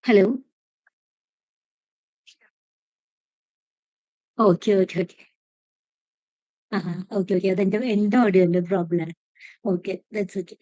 Hello. Okay. Okay. അതെന്റെ ഓഡിയോന്റെ problem. Okay, that's okay.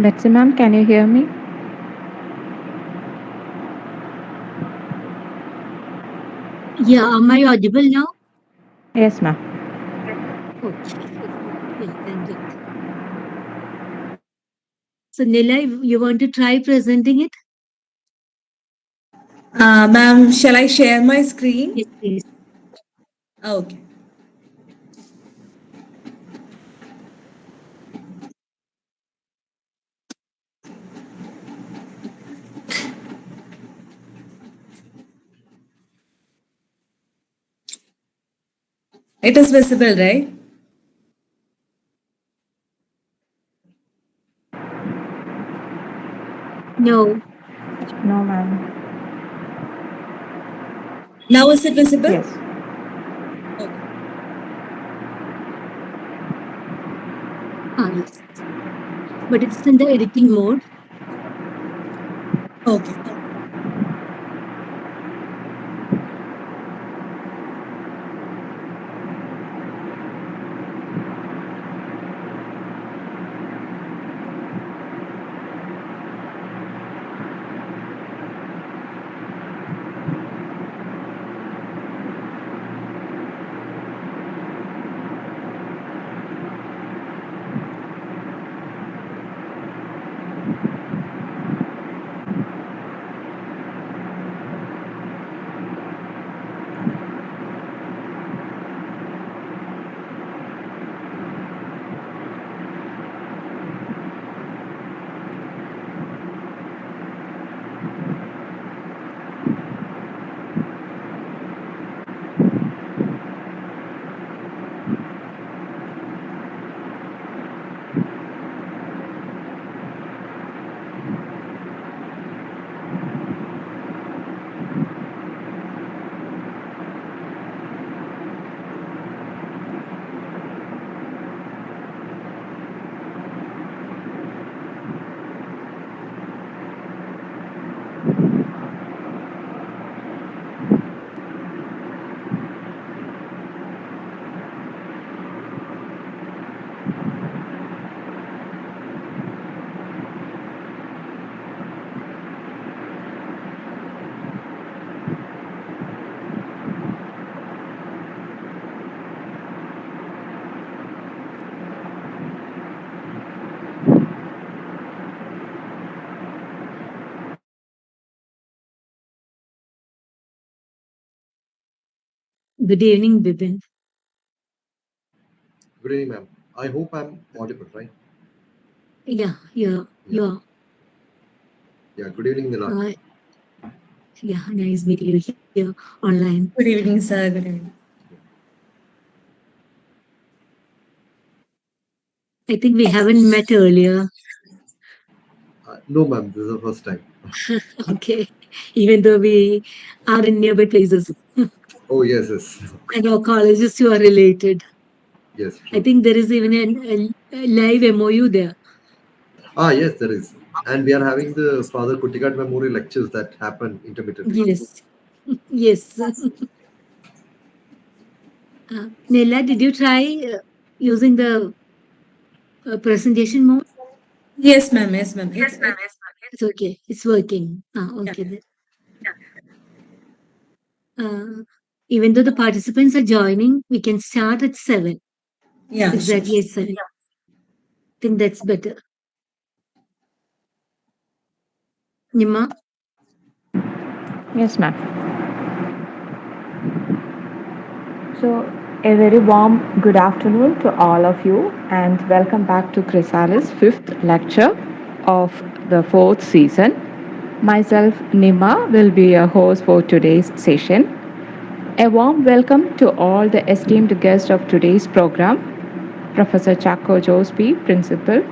Betsy ma'am, can you hear me? Yeah, am I audible now? Yes, ma'am. Okay. Yeah, thank you. So, Nila, you want to try presenting it? Ma'am, shall I share my screen? Yes, please. Okay. It is visible, right? No. No, ma'am. Now is it visible? Yes. Okay. Yes. But it's in the editing mode. Okay. Good evening, Bibin. Good evening, ma'am. I hope I'm audible, right? Yeah, you are. Yeah, good evening, Nila. Yeah, nice meeting you here online. Good evening, sir. Good evening. I think we haven't met earlier. No, ma'am, this is the first time. Okay. Even though we are in nearby places. Oh, yes. And our colleges you are related. Yes, I true. think there is even a live MOU there. Yes, there is. And we are having the Father Kuttikat Memorial lectures that happen intermittently. Yes. Yes. Nila, did you try using the presentation mode? Yes, ma'am. Yes, ma'am. It's okay. It's working. Yeah. Okay then. Even though the participants are joining, we can start at 7. Yeah, sure. Exactly at 7. I think that's better. Nima? Yes, ma'am. So, a very warm good afternoon to all of you, and welcome back to Chrysalis' fifth lecture of the fourth season. Myself, Nima, will be your host for today's session. A warm welcome to all the esteemed guests of today's program: Professor Chaco Josby, Principal;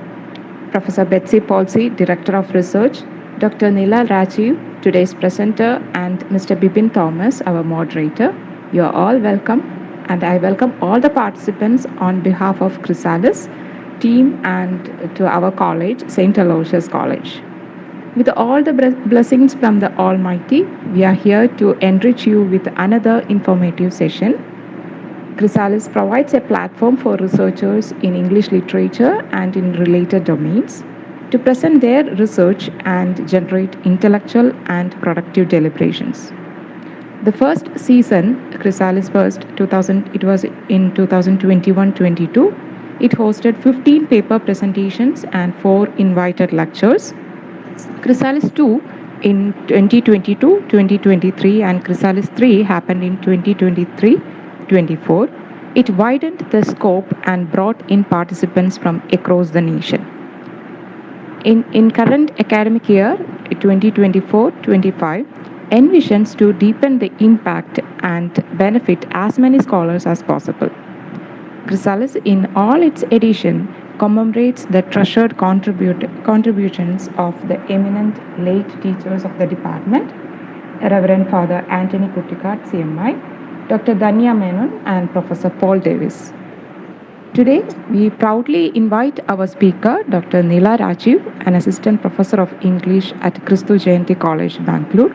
Professor Betsy Palsy, Director of Research; Dr. Nila Rajeev, today's presenter; and Mr. Bibin Thomas, our moderator. You are all welcome, and I welcome all the participants on behalf of Chrysalis team and to our college, St. Aloysius College. With all the blessings from the Almighty, we are here to enrich you with another informative session. Chrysalis provides a platform for researchers in English literature and in related domains to present their research and generate intellectual and productive deliberations. The first season, Chrysalis first 2000, it was in 2021-22. It hosted 15 paper presentations and 4 invited lectures. Chrysalis 2 in 2022-2023 and Chrysalis 3 happened in 2023-24. It widened the scope and brought in participants from across the nation. In current academic year 2024-25, envisions to deepen the impact and benefit as many scholars as possible. Chrysalis, in all its editions, commemorates the treasured contributions of the eminent late teachers of the department, Reverend Father Anthony Kuttikat, CMI, Dr. Danya Menon, and Professor Paul Davis. Today, we proudly invite our speaker, Dr. Nila Rajeev, an assistant professor of English at Christu Jayanti College, Bangalore.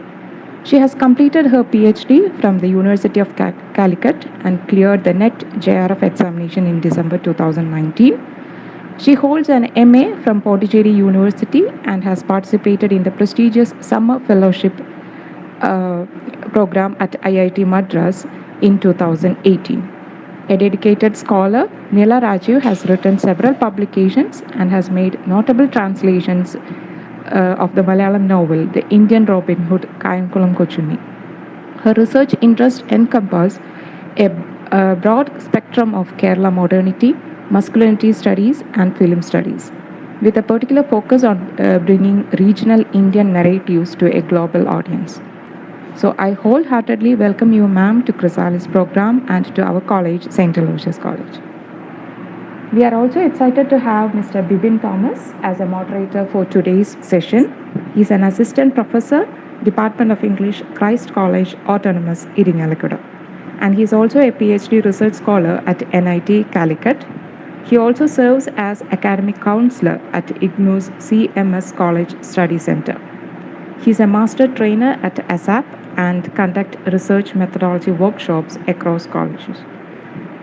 She has completed her PhD from the University of Calicut and cleared the NET JRF examination in December 2019. She holds an MA from Pondicherry University and has participated in the prestigious Summer Fellowship program at IIT Madras in 2018. A dedicated scholar, Nila Rajeev has written several publications and has made notable translations of the Malayalam novel, The Indian Robin Hood, Kayankulam Kochuni. Her research interests encompass a broad spectrum of Kerala modernity, masculinity studies, and film studies, with a particular focus on bringing regional Indian narratives to a global audience. So I wholeheartedly welcome you, ma'am, to Chrysalis program and to our college, St. Aloysius College. We are also excited to have Mr. Bibin Thomas as a moderator for today's session. He is an assistant professor, Department of English, Christ College, Autonomous, Iringalikuda. And he is also a PhD research scholar at NIT Calicut. He also serves as academic counselor at IGNOU's CMS College Study Center. He is a master trainer at ASAP and conducts research methodology workshops across colleges.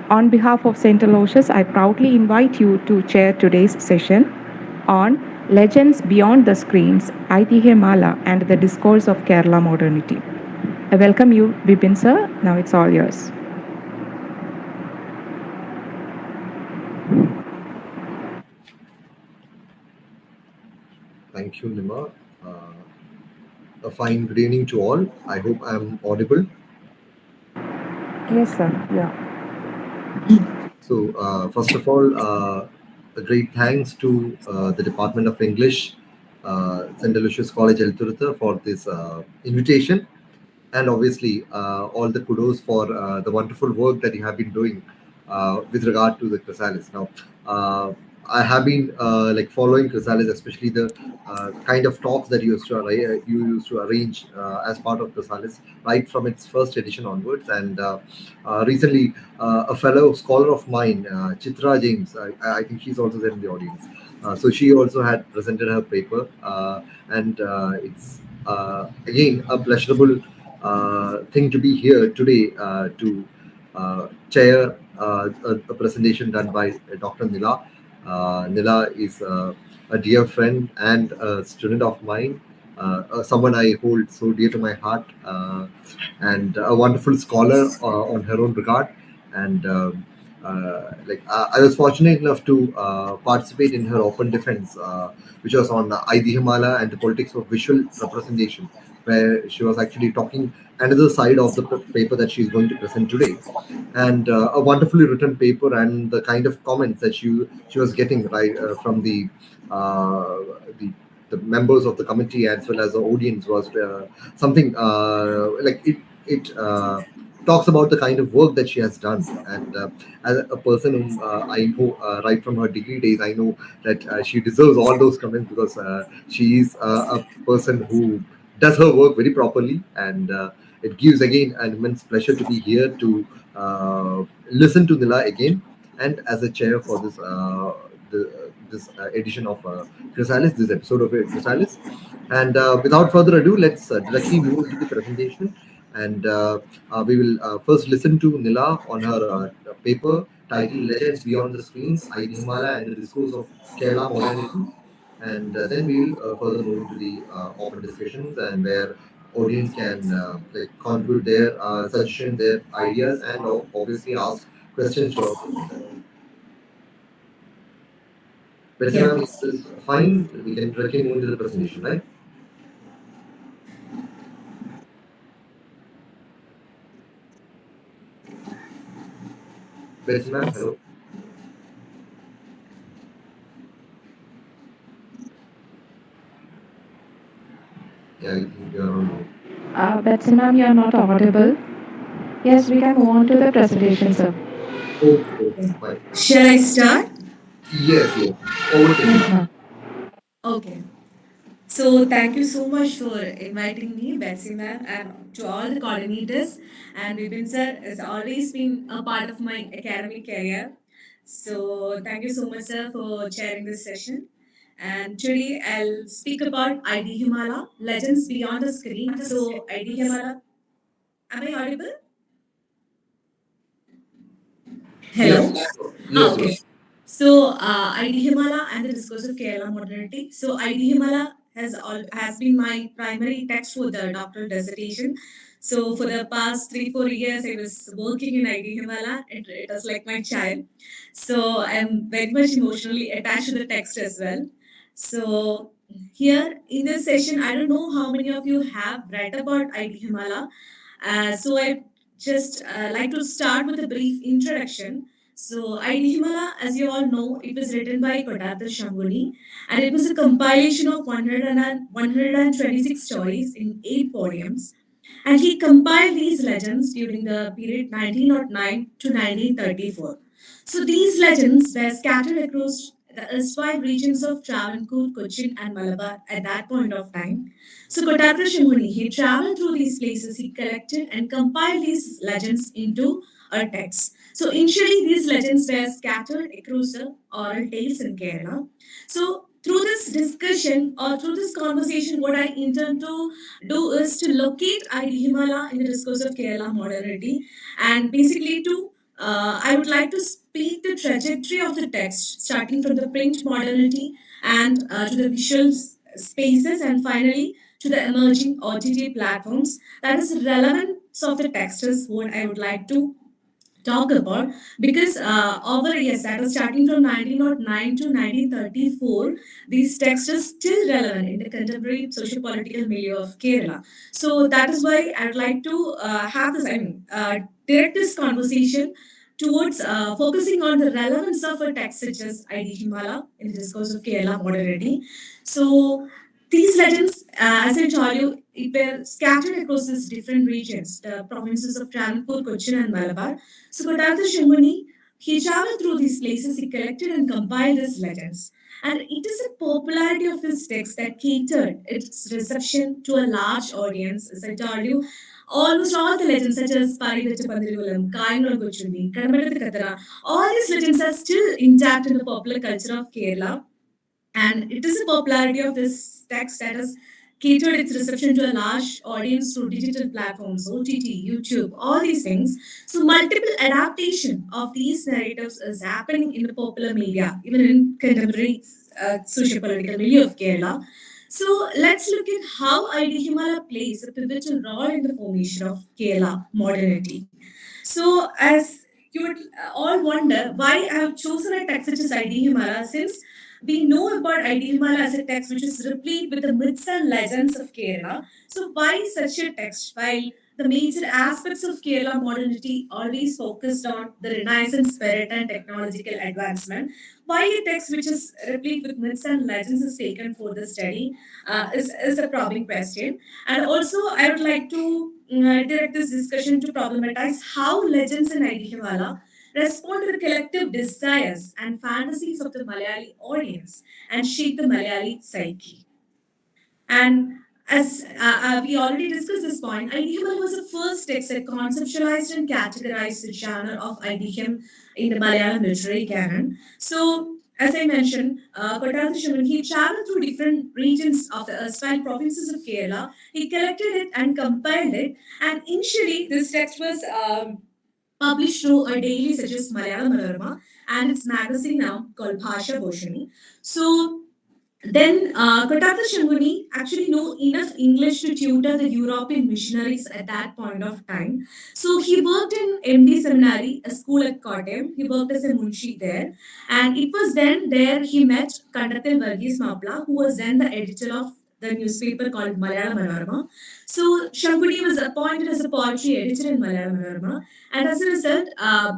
On behalf of St. Aloysius, I proudly invite you to chair today's session on Legends Beyond the Screens, Aithihyamala and the Discourse of Kerala Modernity. I welcome you, Bibin sir. Now it's all yours. Thank you, Nima. A fine good evening to all. I hope I'm audible. Yes, sir. Yeah. So, first of all, a great thanks to the Department of English, St. Aloysius College, Elturutha, for this invitation. And obviously, all the kudos for the wonderful work that you have been doing with regard to the Chrysalis. Now, I have been like following Chrysalis, especially the kind of talks that you used to arrange as part of Chrysalis, right from its first edition onwards. And recently, a fellow scholar of mine, Chitra James, I think she's also there in the audience. So she also had presented her paper, and it's again a pleasurable thing to be here today to chair a presentation done by Dr. Nila. Nila is a dear friend and a student of mine, someone I hold so dear to my heart, and a wonderful scholar on her own regard. And I was fortunate enough to participate in her open defense, which was on Aithihyamala and the politics of visual representation, where she was actually talking another side of the paper that she's going to present today, and a wonderfully written paper, and the kind of comments that she was getting right from uh, the the members of the committee as well as the audience was something like it talks about the kind of work that she has done. And as a person whom I know right from her degree days, I know that she deserves all those comments, because she is a person who does her work very properly. And it gives again an immense pleasure to be here to listen to Nila again, and as a chair for this edition of Chrysalis, this episode of Chrysalis. And without further ado, let's directly move into the presentation. And we will first listen to Nila on her paper titled Legends Beyond the Screens, Aithihyamala and the Discourse of Kerala Modernity. And then we will further move into the open discussions, and where audience can contribute their suggestions, their ideas, and obviously ask questions to our presenter. Betsy Yeah. ma'am, is this fine? We can directly move into the presentation, right? Betsy ma'am, hello. Yeah, I think you are on mute. Betsy ma'am, you are not audible. Yes, we can move on to the presentation, sir. Okay, okay, fine. Shall I start? Yes, yes. Over to you, Yes, ma'am. ma'am. Okay. So thank you so much for inviting me, Betsy ma'am, and to all the coordinators. And Bibin sir has always been a part of my academic career. So thank you so much, sir, for chairing this session. And today I'll speak about Aithihyamala, Legends Beyond the Screen. So Aithihyamala, am I audible? Yes, Hello? yes, you are. Okay. So, Aithihyamala and the Discourse of Kerala Modernity. So, Aithihyamala has been my primary text for the doctoral dissertation. So, for the past 3 4 years, I was working in Aithihyamala. It was like my child. So, I'm very much emotionally attached to the text as well. So, here in this session, I don't know how many of you have read about Aithihyamala. So I just like to start with a brief introduction. So Aithihyamala, as you all know, it was written by Kodatta Shambuni, and it was a compilation of 126 stories in 8 volumes. And he compiled these legends during the period 1909 to 1934. So these legends were scattered across the erstwhile regions of Travancore, Cochin, and Malabar at that point of time. So Kotagra Shambuni, he traveled through these places, he collected and compiled these legends into a text. So initially these legends were scattered across the oral tales in Kerala. So through this discussion or through this conversation, what I intend to do is to locate Himala in the discourse of Kerala modernity, and basically to I would like to speak the trajectory of the text, starting from the print modernity and to the visual spaces, and finally to the emerging OTT platforms. That is relevance of the text is what I would like to talk about, because over yes, that is starting from 1909 to 1934, these texts are still relevant in the contemporary socio-political milieu of Kerala. So that is why I would like to have this, direct this conversation towards focusing on the relevance of a text such as ID Himala in the discourse of Kerala modernity. So these legends, as I told you, it were scattered across these different regions, the provinces of Travancore, Cochin, and Malabar. So Kodatta Shambuni, he traveled through these places, he collected and compiled these legends. And it is the popularity of this text that catered its reception to a large audience. As I told you, almost all the legends, such as Parivetta Pandirulam, Kayangulam Kochundi, Kadamadathi Kathara, all these legends are still intact in the popular culture of Kerala, and it is the popularity of this text that has catered its reception to a large audience through digital platforms, OTT, YouTube, all these things. So multiple adaptation of these narratives is happening in the popular media, even in contemporary socio-political milieu of Kerala. So let's look at how Aithihyamala plays a pivotal role in the formation of Kerala modernity. So, as you would all wonder why I have chosen a text such as Aithihyamala, since we know about Aithihyamala as a text which is replete with the myths and legends of Kerala. So, why such a text? While the major aspects of Kerala modernity always focused on the Renaissance spirit and technological advancement, why a text which is replete with myths and legends is taken for the study is a probing question. And also, I would like to direct this discussion to problematize how legends in Aithihyamala respond to the collective desires and fantasies of the Malayali audience and shape the Malayali psyche. And as we already discussed this point, Aithihyamala was the first text that conceptualized and categorized the genre of Aithihyam in the Malayalam literary canon. So, as I mentioned, Kottarathishaman, he traveled through different regions of the erstwhile provinces of Kerala. He collected it and compiled it. And initially, this text was published through a daily such as Malayalam Manorama and its magazine now called Bhasha Bhoshani. So, then Kottata Shanguni actually knew enough English to tutor the European missionaries at that point of time. So he worked in MD Seminary, a school at Kottayam. He worked as a munshi there. And it was then there he met Kandathil Varghese Mapla, who was then the editor of the newspaper called Malayalam Manorama. So Shanguni was appointed as a poetry editor in Malayalam Manorama. And as a result,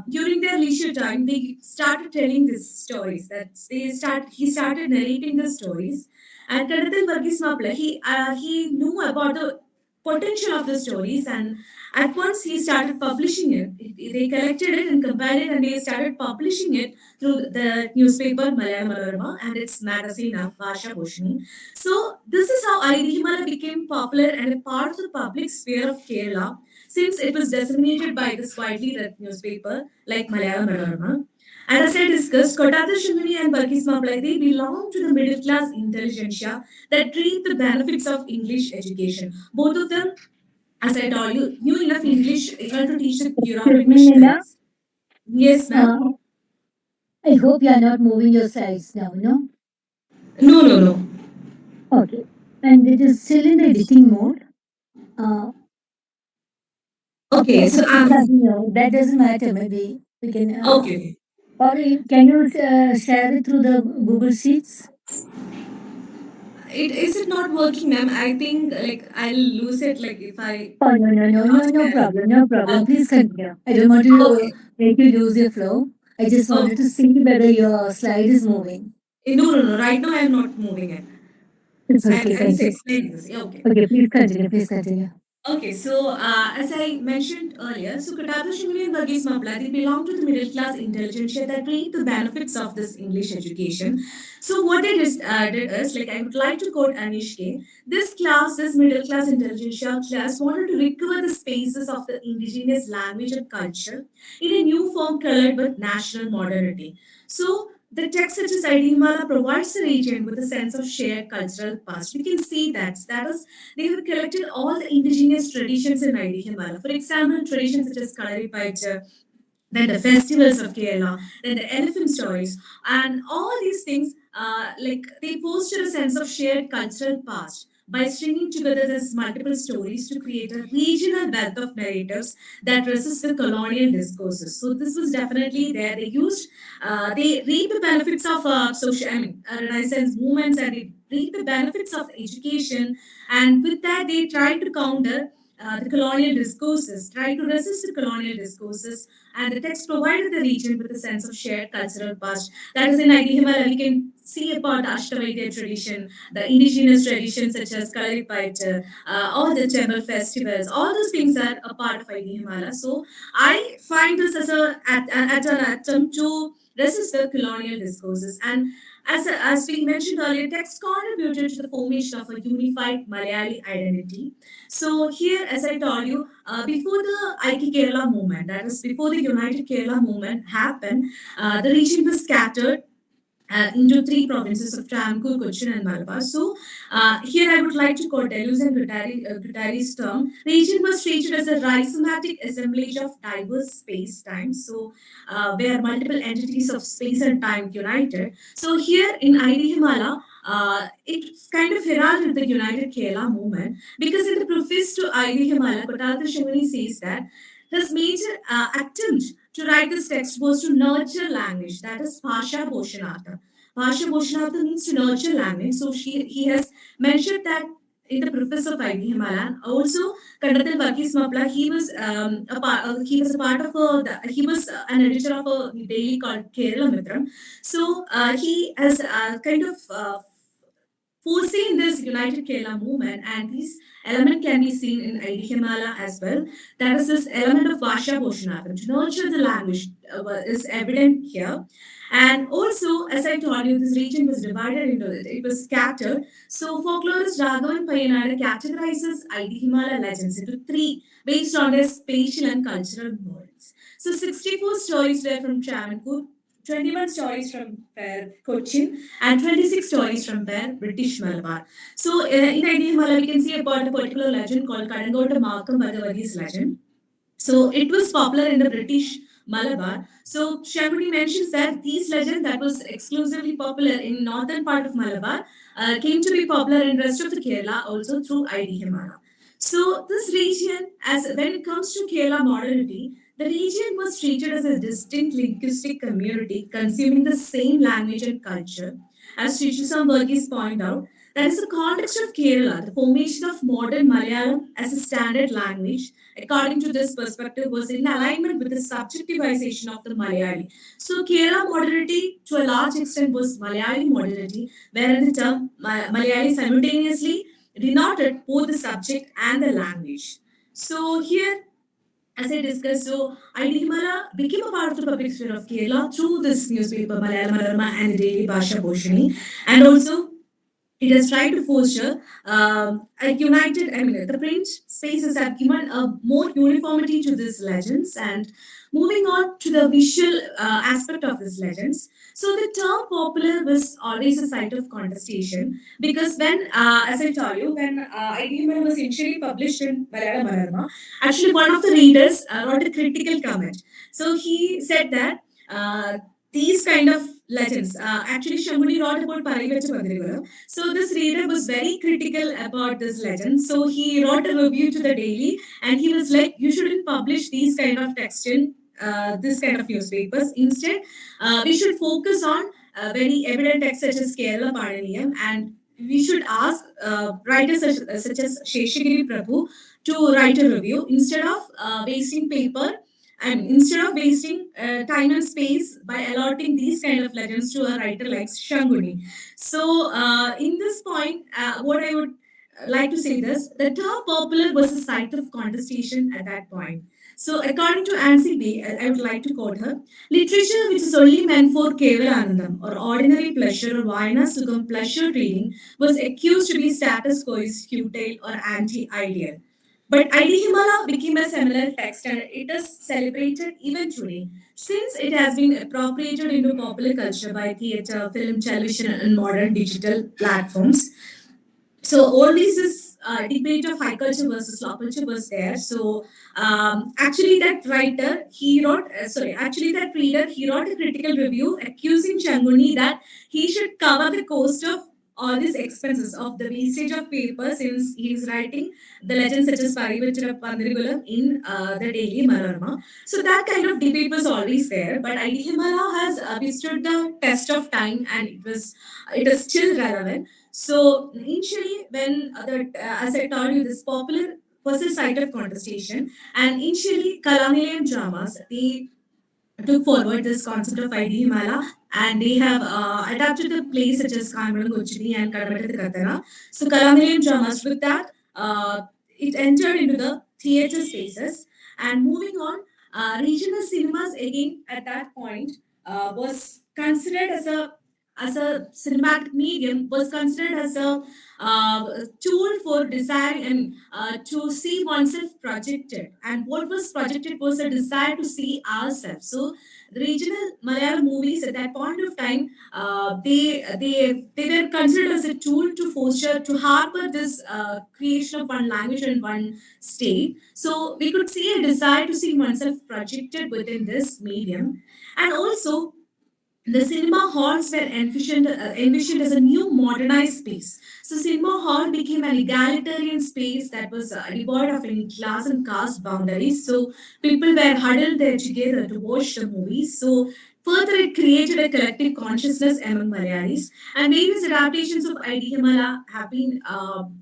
during their leisure time, they started telling these stories. He started narrating the stories. And Kadathil Varghese Mapla, he knew about the potential of the stories, and at once he started publishing it. They collected it and compiled it, and they started publishing it through the newspaper Malayalam Manorama and its magazine of Bhasha Bhoshani. So this is how Aithihyamala became popular and a part of the public sphere of Kerala, since it was disseminated by this widely read newspaper like Malayalam Manorama. And as I discussed, Kottata Shimini and Varghese Maplai, they belong to the middle class intelligentsia that reap the benefits of English education. Both of them, as I told you, knew enough English even to teach the Excuse European me, Nila. missionaries. Yes, ma'am. I hope you are not moving your slides now, no? No, no, no. Okay. And it is still in the editing mode. Uh, Okay, okay, so please continue. That doesn't matter. Maybe we can. okay. Or can you share it through the Google Sheets? Is it not working, ma'am? I think like I'll lose it like if I Oh, no, no, no, no, cannot no share it. problem. No problem. Okay. Please continue. I don't want to Okay. make you lose your flow. I just wanted to Okay. see whether your slide is moving. No, no, no. Right now I am not moving it. It's okay. I'll just Thank you. explain this. Yeah, okay. Okay, please continue. Please continue. Okay, so as I mentioned earlier, so Katato Shimuli and Varghese Mapla, they belong to the middle class intelligentsia that reap the benefits of this English education. So what did is, like I would like to quote Anish K, this middle class intelligentsia class wanted to recover the spaces of the indigenous language and culture in a new form colored with national modernity. So the text such as Aithihyamala provides the region with a sense of shared cultural past. We can see that is they have collected all the indigenous traditions in Aithihyamala. For example, traditions such as Kalari Paicha, then the festivals of Kerala, then the elephant stories, and all these things, like they foster a sense of shared cultural past by stringing together these multiple stories to create a regional wealth of narratives that resist the colonial discourses. So this was definitely there. They reap the benefits of Renaissance movements, and they reap the benefits of education, and with that they try to counter the colonial discourses, try to resist the colonial discourses, and the text provided the region with a sense of shared cultural past. That is in Aithihyamala, we can see about the Ashtavaidya tradition, the indigenous traditions such as Kalaripaita, all the temple festivals, all those things are a part of Aithihyamala. So I find this as at an attempt to resist the colonial discourses. And as we mentioned earlier, text contributed to the formation of a unified Malayali identity. So here, as I told you, before the Aiki Kerala movement, that is before the United Kerala movement happened, the region was scattered, into three provinces of Travancore, Cochin, and Malabar. So, here I would like to quote Deleuze and Guattari's term: region was treated as a rhizomatic assemblage of diverse space time. So, where multiple entities of space and time united. So, here in Aithihyamala, it's kind of heralded the United Kerala movement, because in the preface to Aithihyamala, Kottaratha Shivani says that his major attempt to write this text was to nurture language, that is Bhasha Bhoshanartha. Bhasha Bhoshanartha means to nurture language. So he has mentioned that in the preface of Aithihyamala. Also, Kandathil Varghese Mapla, he was a part of he was an editor of a daily called Kerala Mitram. So he has kind of foreseen this United Kerala movement, and this element can be seen in Aithihyamala as well. That is this element of Vasha Bhoshanartham, to nurture the language, is evident here. And also, as I told you, this region was divided into it was scattered. So, folklorist Raghavan Payanada categorizes Aithihyamala legends into three based on their spatial and cultural modes. So, 64 stories were from Travancore, 21 stories from Cochin, and 26 stories from British Malabar. So, in Aithihyamala, we can see about a particular legend called Kadangota Markham Bhagavati's legend. So it was popular in the British Malabar. So Shaguni mentions that these legends that was exclusively popular in northern part of Malabar came to be popular in rest of the Kerala also through Aithihyamala. So this region, as when it comes to Kerala modernity, the region was treated as a distinct linguistic community consuming the same language and culture. As Shishisam Verghese pointed out, that is the context of Kerala, the formation of modern Malayalam as a standard language, according to this perspective, was in alignment with the subjectivization of the Malayali. So, Kerala modernity to a large extent was Malayali modernity, wherein the term Malayali simultaneously denoted both the subject and the language. So, here, as I discussed, so Aithihyamala became a part of the public sphere of Kerala through this newspaper, Malayalam Manorama and the daily Bhasha Bhoshani, and also it has tried to foster a united, I mean, the print spaces have given a more uniformity to these legends. And moving on to the visual aspect of these legends. So the term popular was always a site of contestation, because when, as I told you, when IDML was initially published in Malayalam Manorama, actually one of the readers wrote a critical comment. So he said that these kind of legends, actually Shambuni wrote about Parivetta Pandrivara. So this reader was very critical about this legend. So he wrote a review to the Daily, and he was like, "You shouldn't publish these kind of text in this kind of newspapers. Instead, we should focus on very evident texts such as Kerala Pananiyam, and we should ask writers such as Sheshagiri Prabhu to write a review instead of wasting paper. I mean, instead of wasting time and space by allotting these kind of legends to a writer like Shanguni." So, in this point, what I would like to say this: the term popular was a site of contestation at that point. So, according to Ansi B, I would like to quote her: literature which is only meant for Keval Anandam or ordinary pleasure or Vayana Sugam pleasure reading was accused to be status quo, futile, or anti ideal. But Aithihyamala became a seminal text, and it is celebrated even today, since it has been appropriated into popular culture by theatre, film, television, and modern digital platforms. So always this debate of high culture versus low culture was there. So actually that writer, he wrote, actually that reader, he wrote a critical review accusing Changuni that he should cover the cost of all these expenses of the wastage of paper, since he is writing the legends such as Parivachara Pandirigulam in the Daily Manorama. So that kind of debate was always there, but Aithihyamala has withstood the test of time, and it is still relevant. So initially, when as I told you, this popular was a site of contestation, and initially Kalanilayan dramas they took forward this concept of Aithihyamala, and they have adapted the plays such as Kanvaram Kochini and Kadamatta Kathara. So Kalanilayan dramas with that, it entered into the theatre spaces. And moving on, regional cinemas again at that point was considered as a as a cinematic medium was considered as a tool for desire and to see oneself projected. And what was projected was a desire to see ourselves. So the regional Malayalam movies at that point of time, they were considered as a tool to foster, to harbor this creation of one language and one state. So we could see a desire to see oneself projected within this medium. And also the cinema halls were envisioned as a new modernized space. So, cinema hall became an egalitarian space that was devoid of any class and caste boundaries. So, people were huddled there together to watch the movies. So, further, it created a collective consciousness among Malayalis. And various adaptations of Aithihyamala have been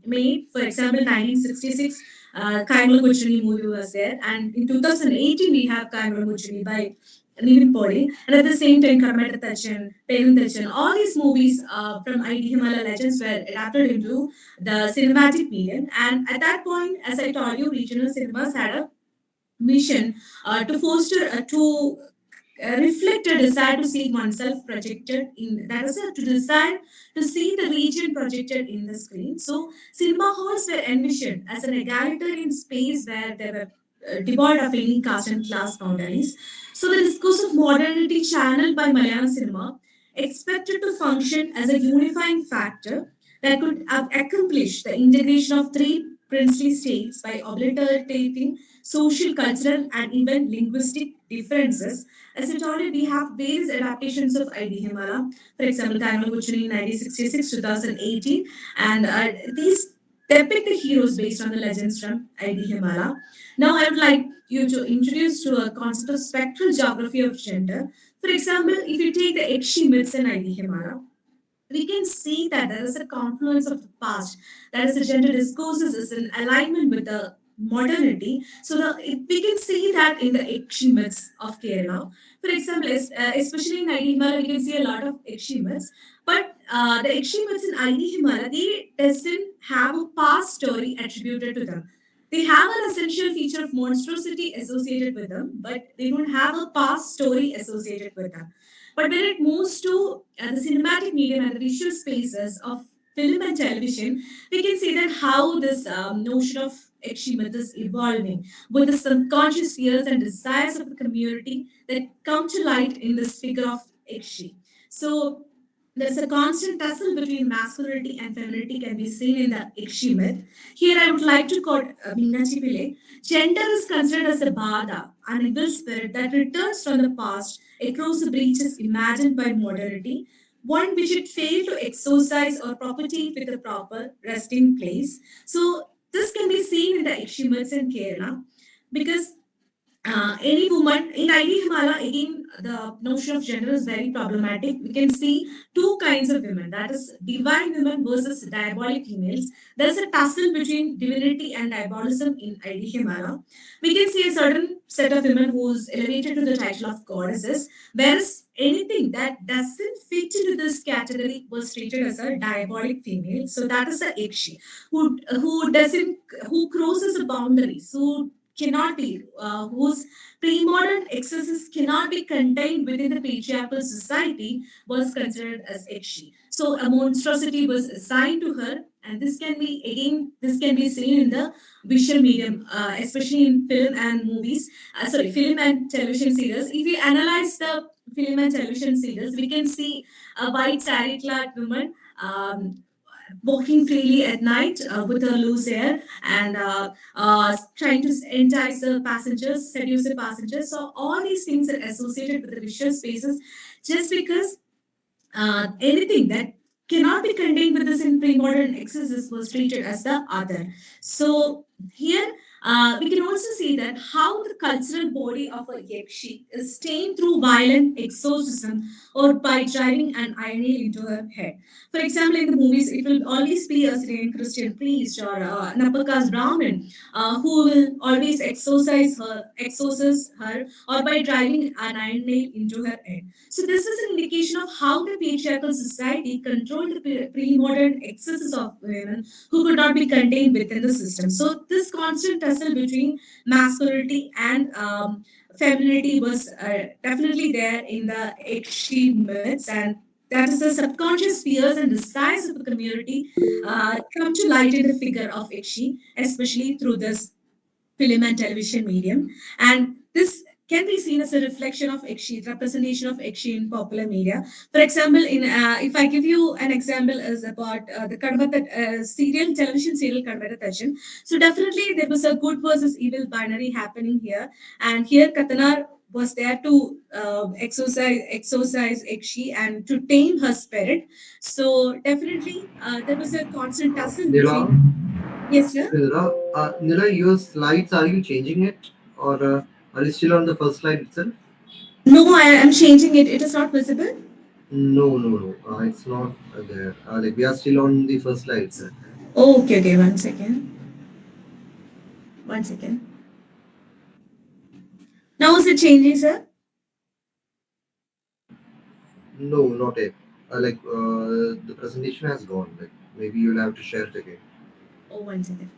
made. For example, 1966, Kaimal Kuchuni movie was there. And in 2018, we have Kaimal Kuchuni by Nivin Podi, and at the same time, Karmata Tachan, Perun Tachan, all these movies from Aithihyamala legends were adapted into the cinematic medium. And at that point, as I told you, regional cinemas had a mission to foster, to reflect a desire to see oneself projected in, that is to desire to see the region projected in the screen. So cinema halls were envisioned as an egalitarian space where they were devoid of any caste and class boundaries. So the discourse of modernity channeled by Malayalam cinema expected to function as a unifying factor that could have accomplished the integration of three princely states by obliterating social, cultural, and even linguistic differences. As I told you, we have various adaptations of Aithihyamala. For example, Kaimal Kuchuni 1966 2018, and these depict the heroes based on the legends from Aithihyamala. Now, I would like you to introduce to a concept of spectral geography of gender. For example, if you take the Ekshi myths in Aithihyamala, we can see that there is a confluence of the past. That is, the gender discourses is in alignment with the modernity. So we can see that in the Ekshi myths of Kerala. For example, especially in Aithihyamala, we can see a lot of Ekshi myths. But the Ekshi myths in Aithihyamala, they doesn't have a past story attributed to them. They have an essential feature of monstrosity associated with them, but they don't have a past story associated with them. But when it moves to the cinematic medium and the visual spaces of film and television, we can see that how this notion of Ekshi myth is evolving with the subconscious fears and desires of the community that come to light in this figure of Ekshi. So there's a constant tussle between masculinity and femininity can be seen in the Ikshi myth. Here I would like to quote Meenachi Pillai. Gender is considered as a bada, an evil spirit that returns from the past across the breaches imagined by modernity, one which it failed to exorcise or propitiate with a proper resting place. So this can be seen in the Ikshi myths in Kerala because any woman in ID Himala, again, the notion of gender is very problematic. We can see two kinds of women, that is, divine women versus diabolic females. There's a tussle between divinity and diabolism in ID Himala. We can see a certain set of women who's elevated to the title of goddesses, whereas anything that doesn't fit into this category was treated as a diabolic female. So that is a Ikshi who doesn't who crosses the boundaries, who cannot be, whose pre-modern excesses cannot be contained within the patriarchal society, was considered as Ekshi. So a monstrosity was assigned to her, and this can be seen in the visual medium, especially in film and movies. Film and television serials. If we analyze the film and television serials, we can see a white sari-clad woman. Walking freely at night with her loose hair and trying to entice the passengers, seduce the passengers. So all these things are associated with the visual spaces just because anything that cannot be contained with this in pre-modern excesses was treated as the other. So here we can also see that how the cultural body of a Yakshi is stained through violent exorcism or by driving an iron nail into her head. For example, in the movies, it will always be a Syrian Christian priest or an upper caste Brahmin who will always exorcise her, or by driving an iron nail into her head. So this is an indication of how the patriarchal society controlled the pre-modern excesses of women who could not be contained within the system. So this constant tussle between masculinity and femininity was definitely there in the Ekshi myths, and that is the subconscious fears and desires of the community come to light in the figure of Ikshi, especially through this film and television medium. And this can be seen as a reflection of Ikshi, representation of Ikshi in popular media. For example, in if I give you an example is about the Kadvata serial, television serial Kadvata Tajan. So definitely there was a good versus evil binary happening here. And here Katanar was there to exorcise Ikshi and to tame her spirit. So definitely there was a constant tussle Nila, between. Yes, sir. Nila, your slides, are you changing it? Or are you still on the first slide itself? No, I am changing it. It is not visible. No, no, no. It's not there. Like we are still on the first slide itself. Oh, okay, okay. One second. One second. Now is it changing, sir? No, not yet. The presentation has gone. Like maybe you'll have to share it again. Oh, one second.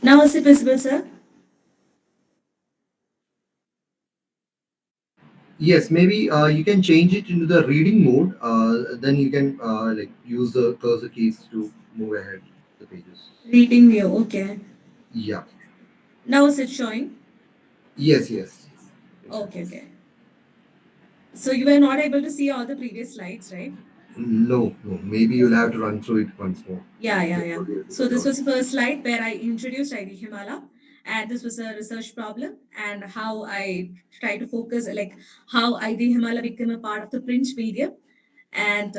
Now is it visible, sir? Yes, maybe you can change it into the reading mode. Then you can like use the cursor keys to move ahead the pages. Reading view. Okay. Yeah. Now is it showing? Yes, yes. Okay, Exactly. okay. So you were not able to see all the previous slides, right? No, no. Maybe you'll have to run through it once more Yeah, yeah, yeah. before you're able So to this draw it. was the first slide where I introduced Aithihyamala, and this was a research problem and how I try to focus like how Aithihyamala became a part of the print media. And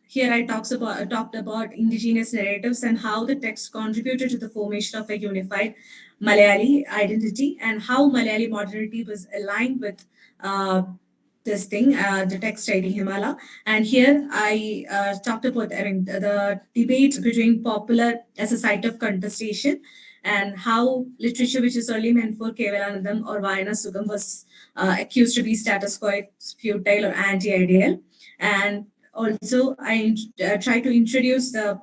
here I talked about indigenous narratives and how the text contributed to the formation of a unified Malayali identity and how Malayali modernity was aligned with uh, this thing, the text ID Himala. And here I talked about, I mean, the debate between popular as a site of contestation and how literature, which is only meant for Kevalanandam or Vayana Sugam, was accused to be status quo, futile, or anti ideal. And also, I try to introduce the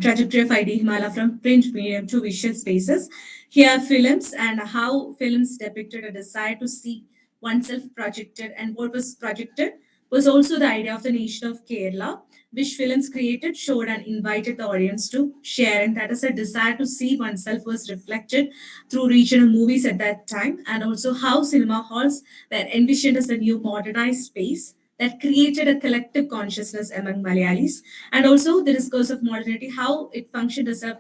trajectory of ID Himala from print medium to visual spaces. Here, films and how films depicted a desire to see oneself projected, and what was projected was also the idea of the nation of Kerala, which films created, showed, and invited the audience to share. And that is a desire to see oneself was reflected through regional movies at that time, and also how cinema halls were envisioned as a new modernized space that created a collective consciousness among Malayalis, and also the discourse of modernity, how it functioned as a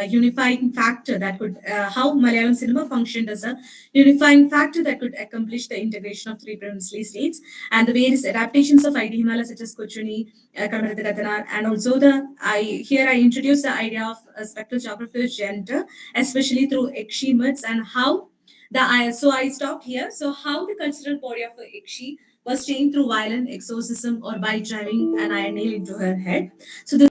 unifying factor that could, how Malayalam cinema functioned as a unifying factor that could accomplish the integration of three princely states, and the various adaptations of ID Himala such as Kuchuni, Kamaratha, and also I introduced the idea of spectral geography of gender, especially through Ekshi myths and how so I stopped here. So how the cultural body of Ikshi was changed through violent exorcism or by driving an iron nail into her head. So the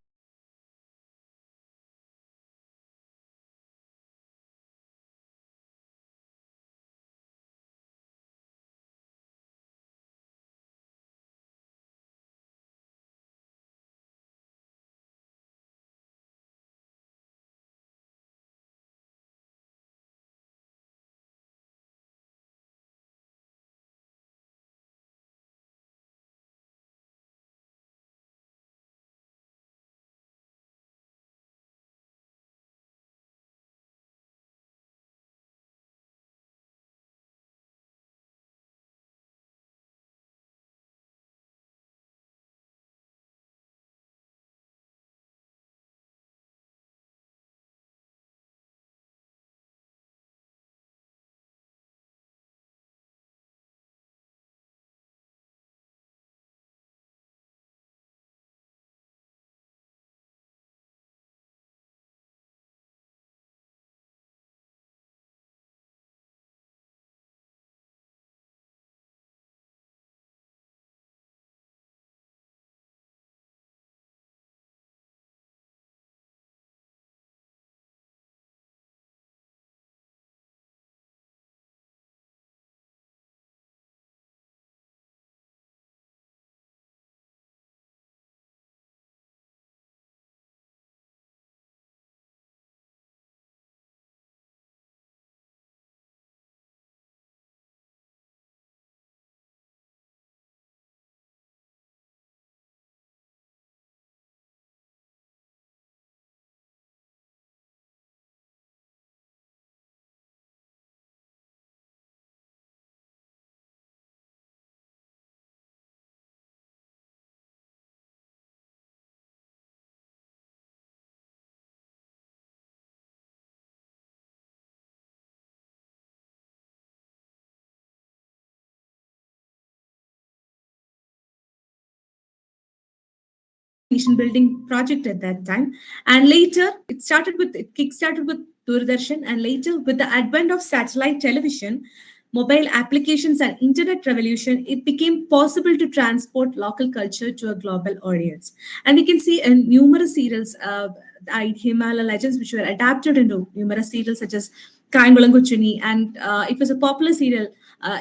nation building project at that time. And later, it kickstarted with Doordarshan, and later, with the advent of satellite television, mobile applications, and internet revolution, it became possible to transport local culture to a global audience. And we can see in numerous serials, the Aithihyamala legends, which were adapted into numerous serials such as Kayangulanguchuni, and it was a popular serial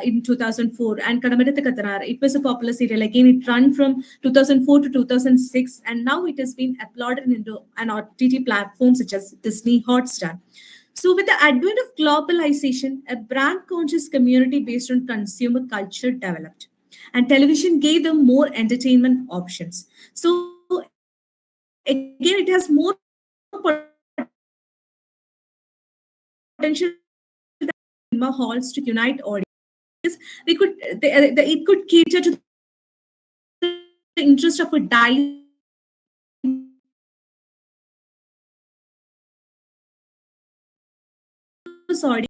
in 2004. And Kadamaratha Katanar, it was a popular serial. Again, it ran from 2004 to 2006, and now it has been uploaded into an OTT platform such as Disney Hotstar. So, with the advent of globalization, a brand conscious community based on consumer culture developed, and television gave them more entertainment options. So, again, it has more potential than cinema halls to unite audience. Because it could cater to the interest of a diverse audience,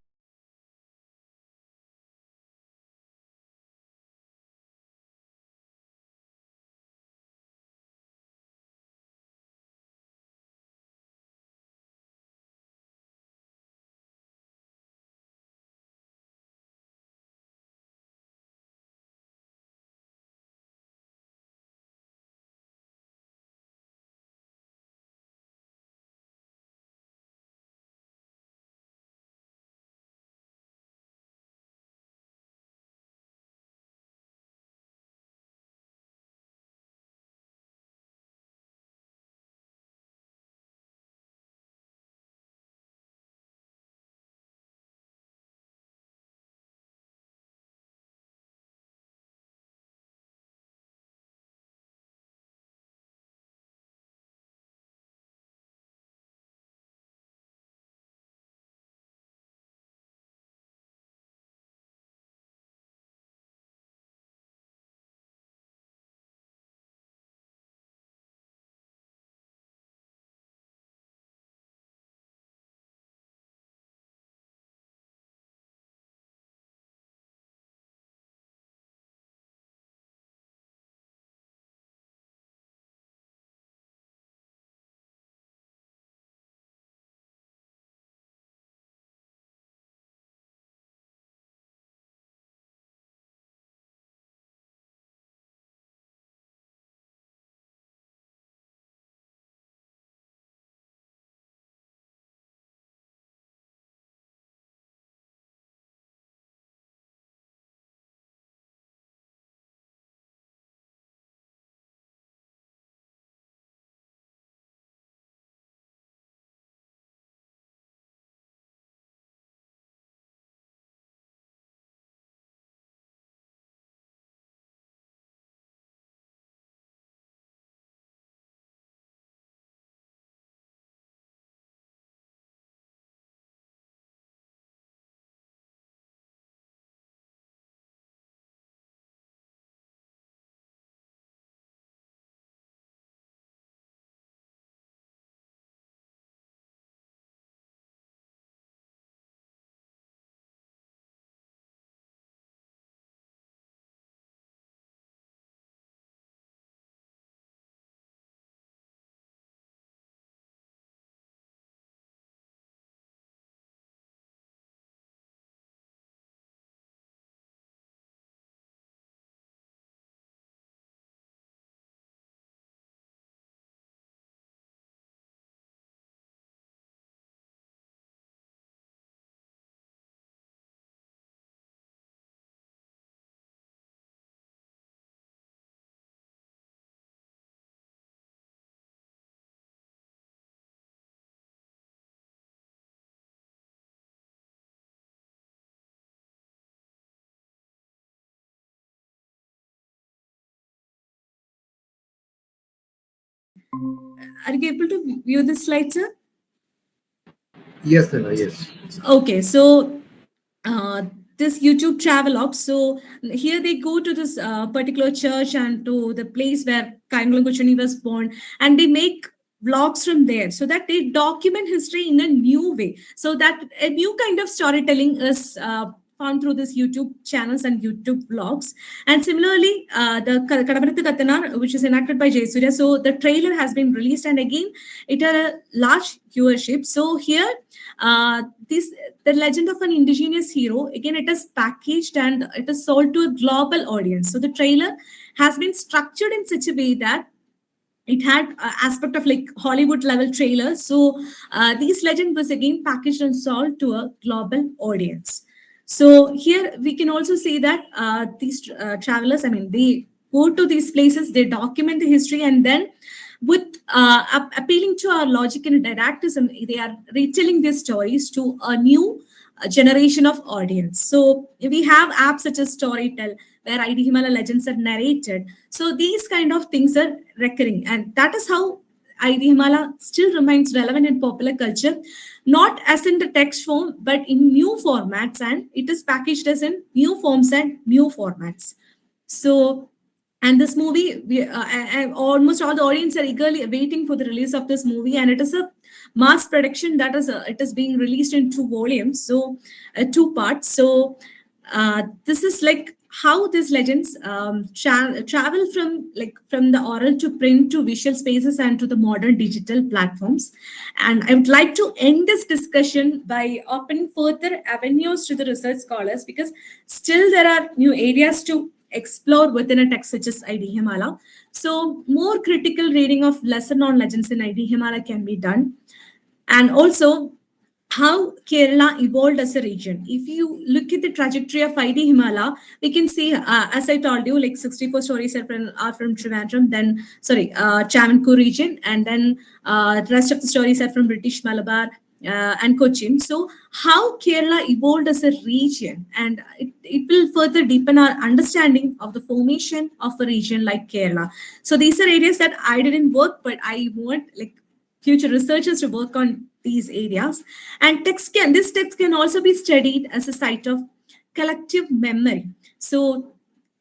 Are you able to view this slide, sir? Yes, Nila, yes. Okay, so uh, this YouTube travelogue. So here they go to this particular church and to the place where Kayangulanguchani was born, and they make vlogs from there so that they document history in a new way. So that a new kind of storytelling is found through this YouTube channels and YouTube vlogs. And similarly, the Kadamarathu Kathanar, which is enacted by Jayasuriya, so the trailer has been released, and again it had a large viewership. So here, this the legend of an indigenous hero, again it is packaged and it is sold to a global audience. So the trailer has been structured in such a way that it had aspect of like Hollywood level trailers. So these legend was again packaged and sold to a global audience. So here we can also see that these travelers, I mean, they go to these places, they document the history, and then with appealing to our logic and didacticism, they are retelling their stories to a new generation of audience. So we have apps such as Storytel, where Aithihyamala legends are narrated. So these kind of things are recurring, and that is how Aithihyamala still remains relevant in popular culture, not as in the text form, but in new formats, and it is packaged as in new forms and new formats. So, and this movie, almost all the audience are eagerly waiting for the release of this movie, and it is a mass production that is it is being released in two volumes, so two parts. So this is like how these legends travel from like from the oral to print to visual spaces and to the modern digital platforms. And I would like to end this discussion by opening further avenues to the research scholars, because still there are new areas to explore within a text such as Aithihyamala. So more critical reading of lesser known legends in Aithihyamala can be done. And also how Kerala evolved as a region. If you look at the trajectory of Aithihyamala, we can see, as I told you, like 64 stories are from Trivandrum, then, sorry, Travancore region, and then the rest of the stories are from British Malabar and Cochin. So, how Kerala evolved as a region, and it will further deepen our understanding of the formation of a region like Kerala. So, these are areas that I didn't work, but I want like future researchers to work on these areas. And this text can also be studied as a site of collective memory. So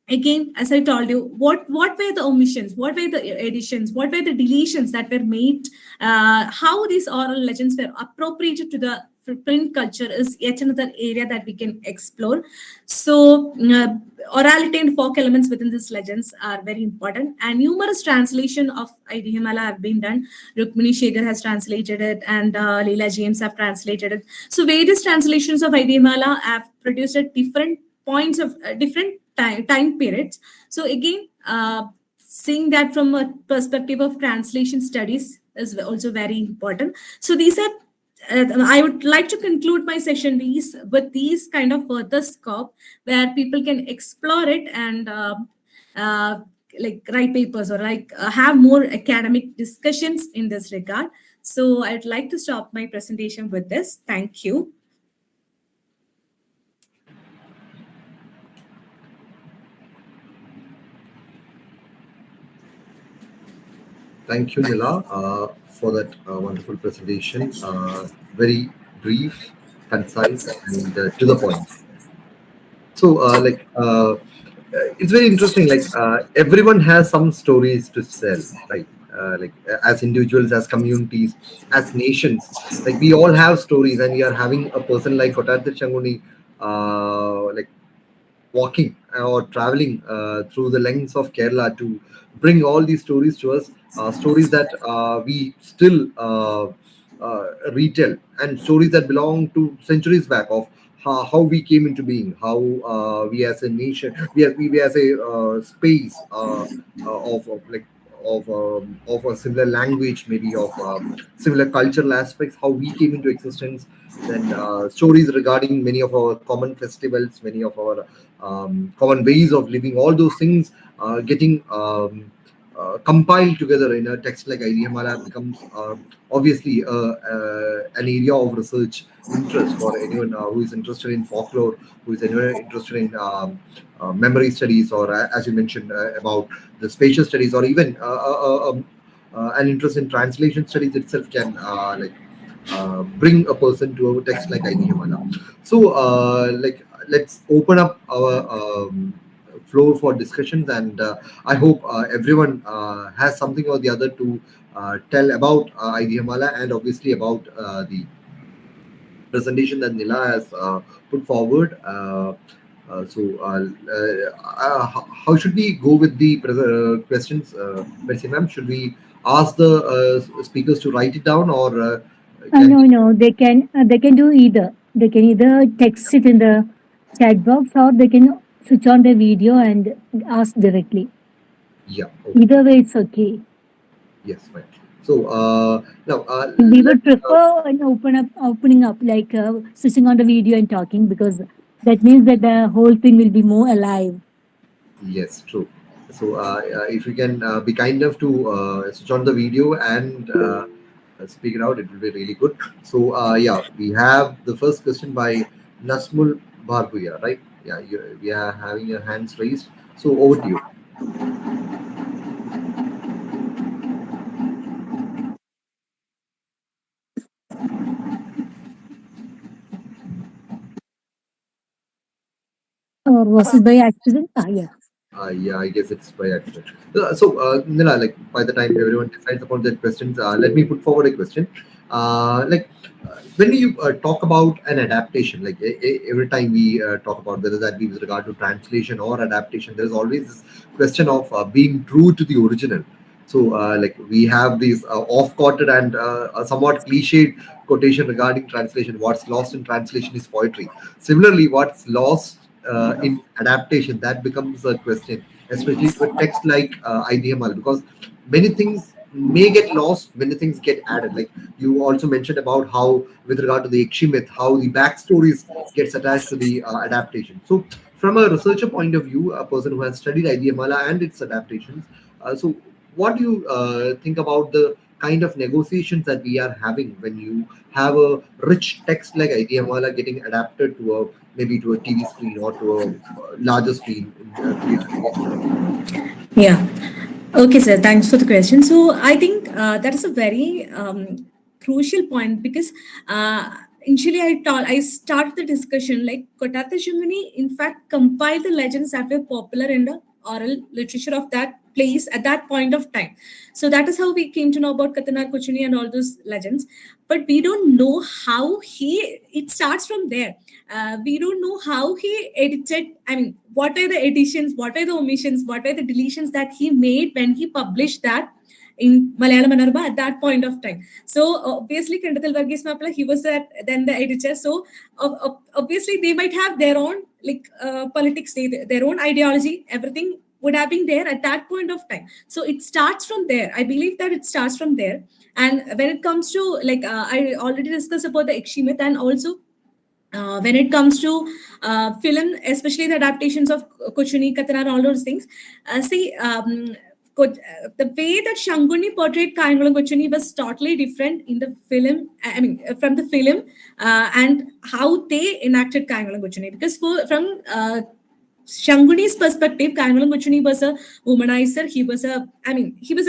again, as I told you, what were the omissions, what were the additions, what were the deletions that were made, how these oral legends were appropriated to the print culture is yet another area that we can explore. So orality and folk elements within these legends are very important, and numerous translation of Aithihyamala have been done. Rukmini Shekhar has translated it, and Leela James have translated it. So various translations of Aithihyamala have produced at different points of different time periods. So again, seeing that from a perspective of translation studies is also very important. So these are I would like to conclude my session with these kind of further scope where people can explore it and uh, like write papers or like have more academic discussions in this regard. So I'd like to stop my presentation with this. Thank you. Thank you, Nila, for that wonderful presentation. Very brief, concise, and to the point. So, it's very interesting. Everyone has some stories to sell, right? As individuals, as communities, as nations, like we all have stories, and we are having a person like Kotatha Changuni, like walking or traveling through the lengths of Kerala to bring all these stories to us, stories that we still retell, and stories that belong to centuries back of how we came into being, how we as a nation, we as a space of a similar language, maybe of similar cultural aspects, how we came into existence. Then stories regarding many of our common festivals, many of our common ways of living, all those things getting compiled together in a text like Aithihyamala becomes obviously an area of research interest for anyone who is interested in folklore, who is anyone interested in memory studies, or as you mentioned about the spatial studies, or even an interest in translation studies itself can bring a person to a text like Aithihyamala. So, let's open up our floor for discussions, and I hope everyone has something or the other to tell about Aithihyamala, and obviously about the presentation that Nila has put forward. How should we go with the questions, Betsy ma'am? Should we ask the speakers to write it down, or can No, we? no, they can do either. They can either text it in the chat box or they can switch on the video and ask directly. Yeah. Okay. Either way, it's okay. Yes. Fine. So now We let would prefer an opening up, like switching on the video and talking, because that means that the whole thing will be more alive. yes, true. So, if you can be kind enough to switch on the video and speak it out, it will be really good. So, yeah, we have the first question by Nasmul Barbuya, right? Yeah, we are having your hands raised. So, over to you. Or was it by accident? Yeah. Yeah, I guess it's by accident. Nila, like by the time everyone decides upon their questions, let me put forward a question. When you talk about an adaptation, like every time we talk about whether that be with regard to translation or adaptation, there's always this question of being true to the original. So, like we have these off-quoted and a somewhat cliched quotation regarding translation. What's lost in translation is poetry. Similarly, what's lost in adaptation, that becomes a question, especially to a text like Aithihyamala, because many things may get lost, many things get added. Like you also mentioned about how, with regard to the Ikshi myth, how the backstories gets attached to the adaptation. So, from a researcher point of view, a person who has studied Aithihyamala and its adaptations, so what do you think about the kind of negotiations that we are having when you have a rich text like Aithihyamala getting adapted to a maybe to a TV screen or to a larger screen in theater again? Yeah. Okay, sir. Thanks for the question. So I think that is a very crucial point because initially I started the discussion like Kotatha Shunguni in fact compiled the legends that were popular in the oral literature of that place at that point of time. So that is how we came to know about Katana Kuchuni and all those legends. But we don't know how it starts from there. We don't know how he edited. I mean, what are the additions, what are the omissions, what are the deletions that he made when he published that in Malayalam Manorama at that point of time. So obviously, Kandathal Varghese Mapla, he was then the editor. So obviously, they might have their own like politics, their own ideology, everything would have been there at that point of time. So it starts from there. I believe that it starts from there. And when it comes to like I already discussed about the Ikshi myth and also when it comes to film, especially the adaptations of Kochuni, Katana, and all those things, the way that Shanguni portrayed Kayangulam Kochuni was totally different in the film. I mean, from the film and how they enacted Kayangulam Kochuni. Because from Shanguni's perspective, Kayangulam Kochuni was a womanizer. He was a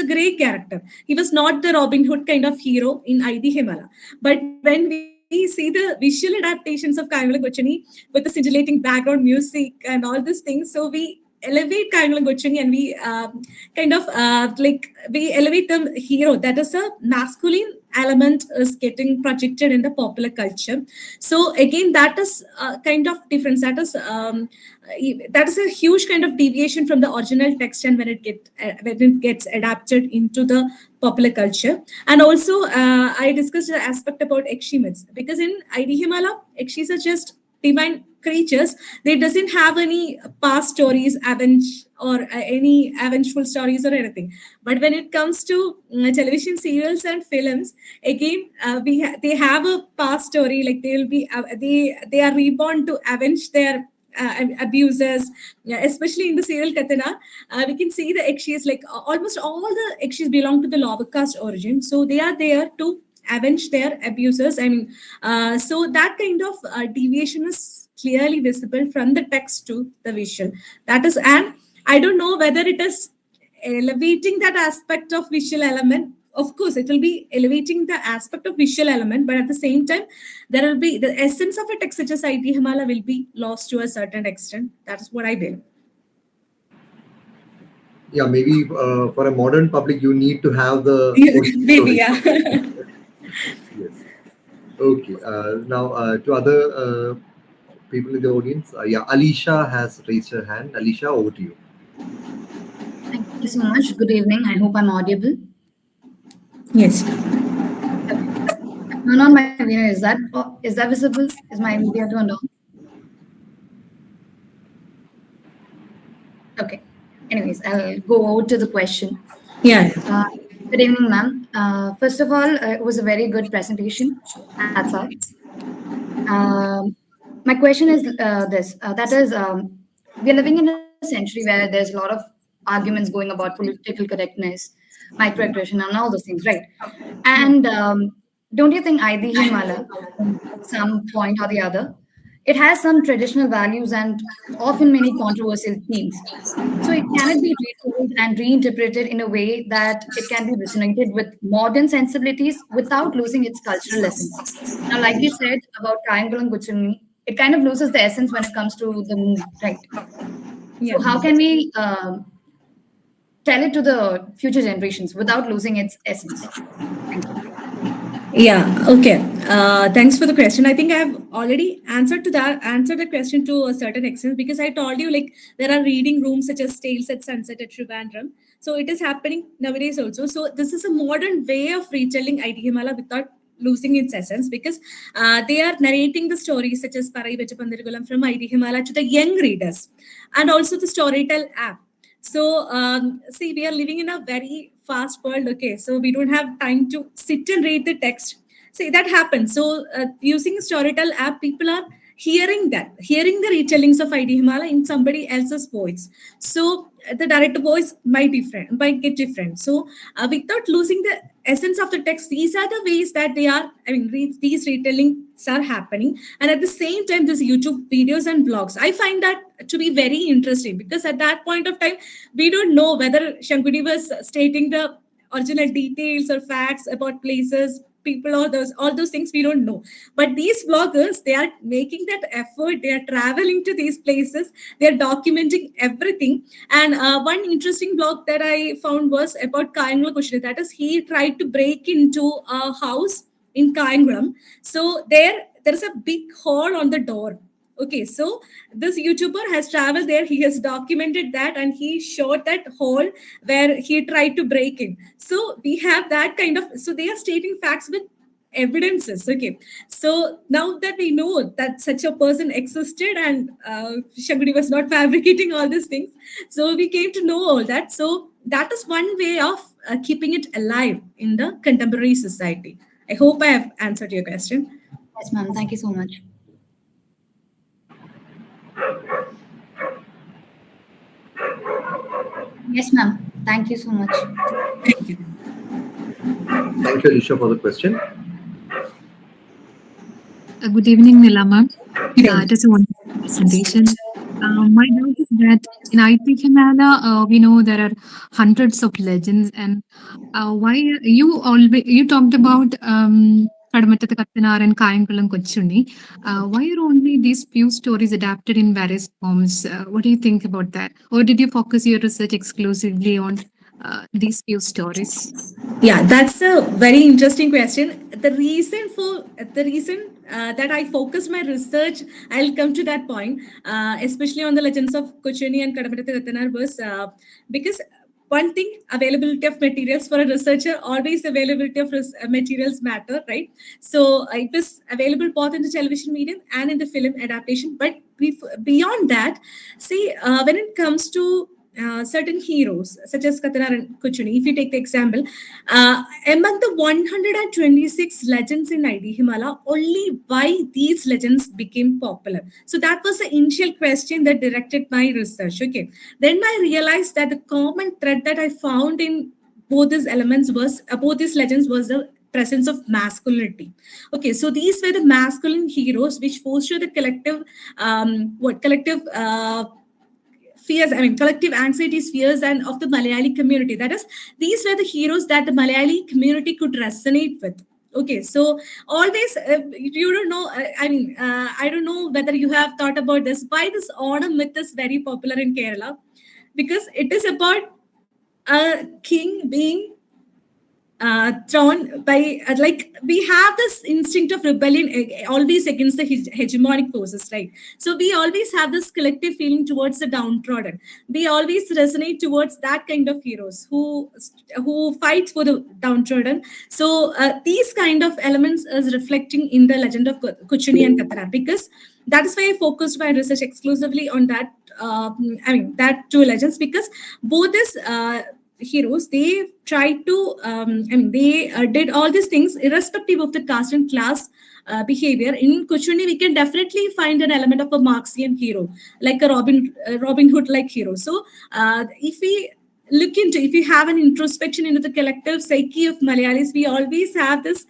great character. He was not the Robin Hood kind of hero in Aithihyamala. But when we see the visual adaptations of Kayangulam Kochuni with the scintillating background music and all these things, so we elevate Kayangulam Kochuni and we we elevate the hero. That is a masculine element is getting projected in the popular culture. So again, that is a kind of difference. That is a huge kind of deviation from the original text, and when it gets adapted into the popular culture. And also, I discussed the aspect about Ekshi myths because in Aithihyamala, Ekshis are just divine creatures. They doesn't have any past stories, any avengeful stories or anything. But when it comes to television serials and films, again, they have a past story. Like they are reborn to avenge their abusers. Yeah, especially in the serial Katana, we can see the Ekshis, like almost all the Ekshis belong to the lower caste origin. So they are there to avenge their abusers. I mean, so that kind of deviation is clearly visible from the text to the visual. That is, and I don't know whether it is elevating that aspect of visual element. Of course, it will be elevating the aspect of visual element, but at the same time, there will be the essence of a text such as Aithihyamala will be lost to a certain extent. That is what I believe. Yeah, maybe for a modern public, you need to have the original Maybe, story. yeah. Yes. Okay. Now, to other people in the audience, yeah, Alicia has raised her hand. Alicia, over to you. Thank you so much. Good evening. I hope I'm audible. Yes. Okay. No, not my video. Is that visible? Is my video turned on? Okay. Anyways, I'll go over to the question. Yeah. Uh, Good evening, ma'am. First of all, it was a very good presentation. Hats off. Um, my question is this: that is, we are living in a century where there's a lot of arguments going about political correctness, microaggression, and all those things, right? And don't you think Aithihyamala, some point or the other, it has some traditional values and often many controversial themes. So it cannot be retold and reinterpreted in a way that it can be resonated with modern sensibilities without losing its cultural essence. Now, like you said about Triangle and Guchuni, it kind of loses the essence when it comes to the movie, right? Yeah. So how can we tell it to the future generations without losing its essence? Thank you. Yeah, okay. Thanks for the question. I think I've already answered the question to a certain extent because I told you like there are reading rooms such as Tales at Sunset at Trivandrum. So it is happening nowadays also. So this is a modern way of retelling Aithihyamala without losing its essence because they are narrating the stories such as Parai Vechapandirigulam from Aithihyamala to the young readers and also the Storytel app. So, see, we are living in a very fast world. Okay, so we don't have time to sit and read the text. See, that happens. So, using Storytel app, people are hearing the retellings of ID Himala in somebody else's voice. So, the direct voice might get different. So, without losing the essence of the text, these are the ways that these retellings are happening. And at the same time, these YouTube videos and blogs, I find that to be very interesting because at that point of time, we don't know whether Shankudi was stating the original details or facts about places, people, or those all those things we don't know. But these vloggers, they are making that effort. They are traveling to these places. They are documenting everything. And one interesting blog that I found was about Kayangla Kushri. That is, he tried to break into a house in Kayangulam. So there is a big hole on the door. Okay, so this YouTuber has traveled there. He has documented that and he showed that hole where he tried to break in. So we have that kind of. So they are stating facts with evidences. Okay, so now that we know that such a person existed and Shagudi was not fabricating all these things, so we came to know all that. So that is one way of keeping it alive in the contemporary society. I hope I have answered your question. Yes, ma'am. Thank you so much. Yes, ma'am. Thank you so much. Thank you. Thank you, Alicia, for the question. Good evening, Nila ma'am. Thank It is a wonderful presentation. My doubt is that in Aithihyamala, we know there are hundreds of legends, and why you talked about Kadamatthathu Kathanar and Kayankulam Kochunni. Why are only these few stories adapted in various forms? What do you think about that? Or did you focus your research exclusively on these few stories? Yeah, that's a very interesting question. The reason that I focus my research, I'll come to that point, especially on the legends of Kochuni and Kadamatta Kathanar was because one thing, availability of materials for a researcher, always availability of materials matter, right? So it was available both in the television medium and in the film adaptation. But beyond that, see, when it comes to certain heroes such as Kathanar and Kuchuni, if you take the example, among the 126 legends in ID Himala, only why these legends became popular. So that was the initial question that directed my research. Okay, then I realized that the common thread that I found in both these legends was the presence of masculinity. Okay, so these were the masculine heroes which foster the collective fears, collective anxieties, fears, and of the Malayali community. That is, these were the heroes that the Malayali community could resonate with. Okay, so always, you don't know, I don't know whether you have thought about this, why this Onam myth is very popular in Kerala, because it is about a king being thrown by like we have this instinct of rebellion always against the hegemonic forces, right? So we always have this collective feeling towards the downtrodden. We always resonate towards that kind of heroes who fight for the downtrodden. So these kind of elements is reflecting in the legend of Kuchuni and Katara, because that is why I focused my research exclusively on that. That two legends, because both these heroes, they tried to they did all these things irrespective of the caste and class behavior. In Kuchuni, we can definitely find an element of a Marxian hero, like a Robin Hood like hero. So if we look into, if you have an introspection into the collective psyche of Malayalis, we always have this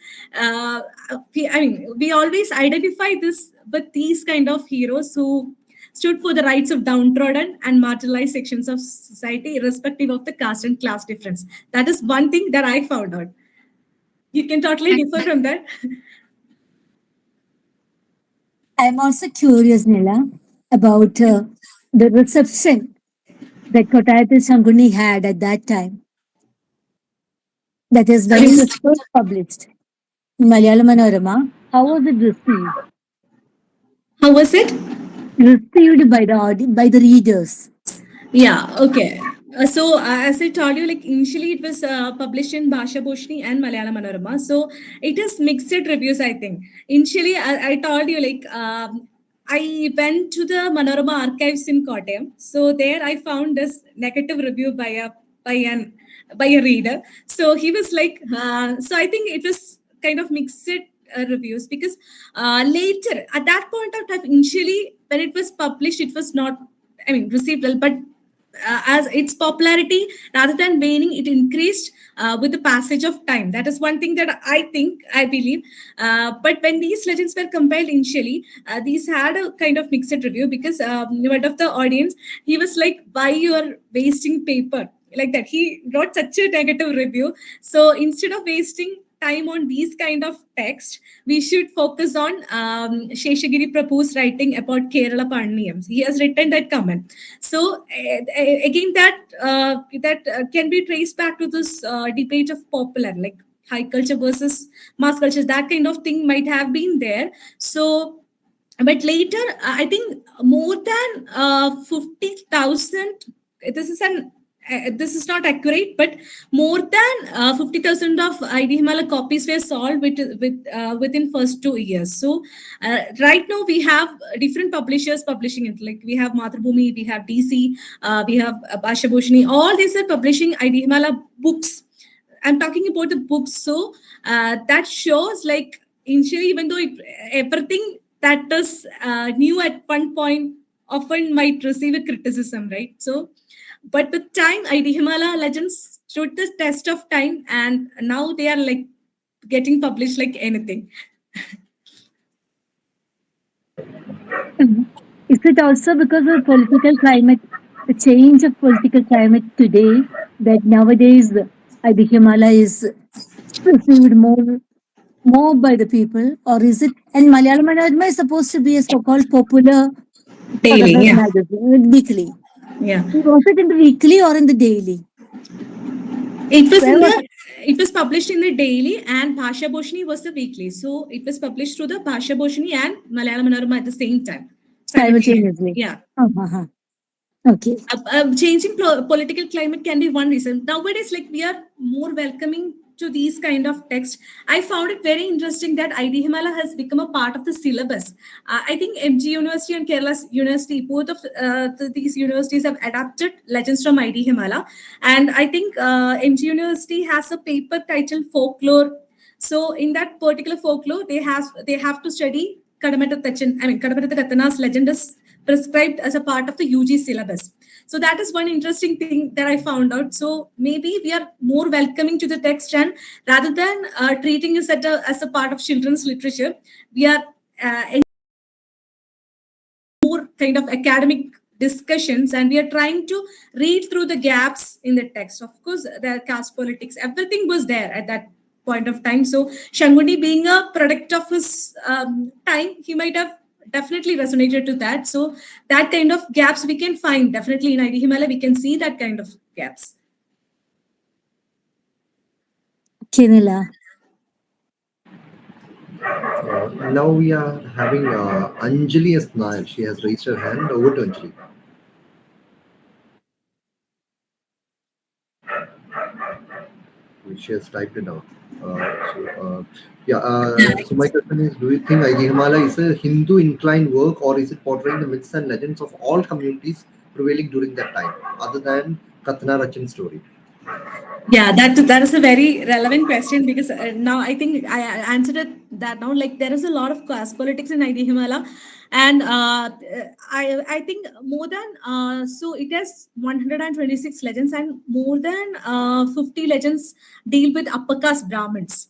we always identify this with these kind of heroes who stood for the rights of downtrodden and marginalized sections of society, irrespective of the caste and class difference. That is one thing that I found out. You can totally differ from that. I'm also curious, Nila, about the reception that Kottayathu Shanguni had at that time. That is when it was first published in Malayalam Manorama. How was it received? How was it? Received by by the readers. Yeah, okay. So as I told you, like initially it was published in Bhasha Bhoshni and Malayalam Manorama. So it is mixed reviews, I think. Initially, I told you, like I went to the Manorama archives in Kottayam. So there I found this negative review by an by a reader. So he was like, so I think it was kind of mixed reviews, because later at that point of time, initially when it was published, it was not, received well, but as its popularity, rather than waning, it increased with the passage of time. That is one thing that I believe. But when these legends were compiled initially, these had a kind of mixed review, because one of the audience, he was like, why you are wasting paper, like that. He wrote such a negative review. So instead of wasting time on these kind of text, we should focus on Sheshagiri Prabhu's writing about Kerala Paniyams. He has written that comment. So again, that can be traced back to this debate of popular, like high culture versus mass culture. That kind of thing might have been there. So but later, I think more than 50,000, this is an this is not accurate, but more than 50,000 of Aithihyamala copies were sold within first 2 years. So right now we have different publishers publishing it. Like we have Mathrubhumi, we have DC, we have Bhasha Bhoshni. All these are publishing Aithihyamala books. I'm talking about the books. So that shows, like initially, even though everything that is new at one point often might receive a criticism, right? So, but with time, Aithihyamala legends stood the test of time, and now they are like getting published like anything. Is it also because of political climate, the change of political climate today, that nowadays Aithihyamala is received more by the people, or is it? And Malayalam Manorama is supposed to be a so-called popular Daily, yeah. magazine, weekly. Yeah. Was it in the weekly or in the daily? It was published in the daily, and Bhasha Bhoshni was the weekly. So it was published through the Bhasha Bhoshni and Malayalam Manorama at the same time. Simultaneously. Yeah. Okay. Changing political climate can be one reason. Nowadays, like we are more welcoming to these kind of texts. I found it very interesting that Aithihyamala has become a part of the syllabus. I think MG University and Kerala University, both of these universities have adapted legends from Aithihyamala. And I think MG University has a paper titled Folklore. So in that particular folklore, they have to study Kadamatta Kattana's legend is prescribed as a part of the UG syllabus. So that is one interesting thing that I found out. So maybe we are more welcoming to the text, and rather than treating it as a part of children's literature, we are more kind of academic discussions, and we are trying to read through the gaps in the text. Of course, the caste politics, everything was there at that point of time. So Shanguni, being a product of his time, he might have definitely resonated to that. So that kind of gaps we can find definitely in Aithihyamala. We can see that kind of gaps. Nila. Now we are having Anjali as Nail. She has raised her hand. Over to Anjali. Which she has typed it down. Yeah. So my question is: do you think Aithihyamala is a Hindu inclined work, or is it portraying the myths and legends of all communities prevailing during that time, other than Katna Rachan story? Yeah, that is a very relevant question because now I think I answered it that now. Like there is a lot of class politics in ID Himala, and I think more than so it has 126 legends and more than 50 legends deal with upper caste Brahmins.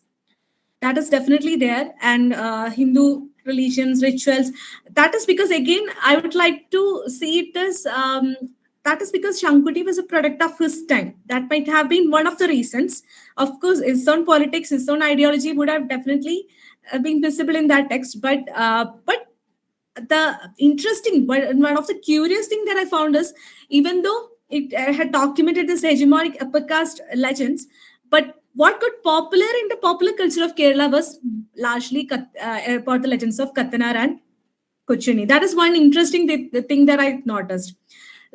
That is definitely there, and Hindu religions, rituals. That is because again I would like to see it as that is because Shankuti was a product of his time. That might have been one of the reasons. Of course, his own politics, his own ideology would have definitely been visible in that text. But the interesting, but one of the curious thing that I found is even though it had documented this hegemonic upper caste legends, but what got popular in the popular culture of Kerala was largely about the legends of Kathanar and Kochuni. That is one interesting the thing that I noticed.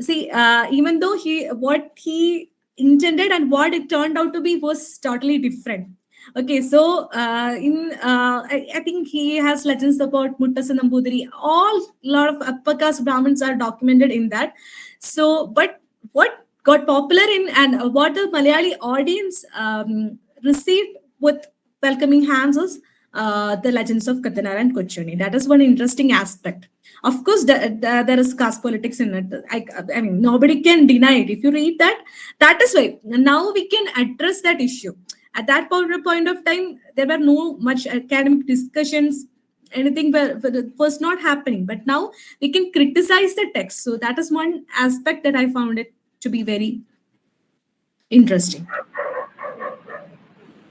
See, even though what he intended and what it turned out to be was totally different. Okay, so I think he has legends about Muttas and Nambudiri. All lot of upper caste Brahmins are documented in that. So, but what got popular in and what the Malayali audience received with welcoming hands is the legends of Kathanar and Kochuni. That is one interesting aspect. Of course, there is caste politics in it. I mean, nobody can deny it. If you read that, that is why now we can address that issue. At that point of time, there were no much academic discussions. Anything was not happening. But now we can criticize the text. So that is one aspect that I found it to be very interesting.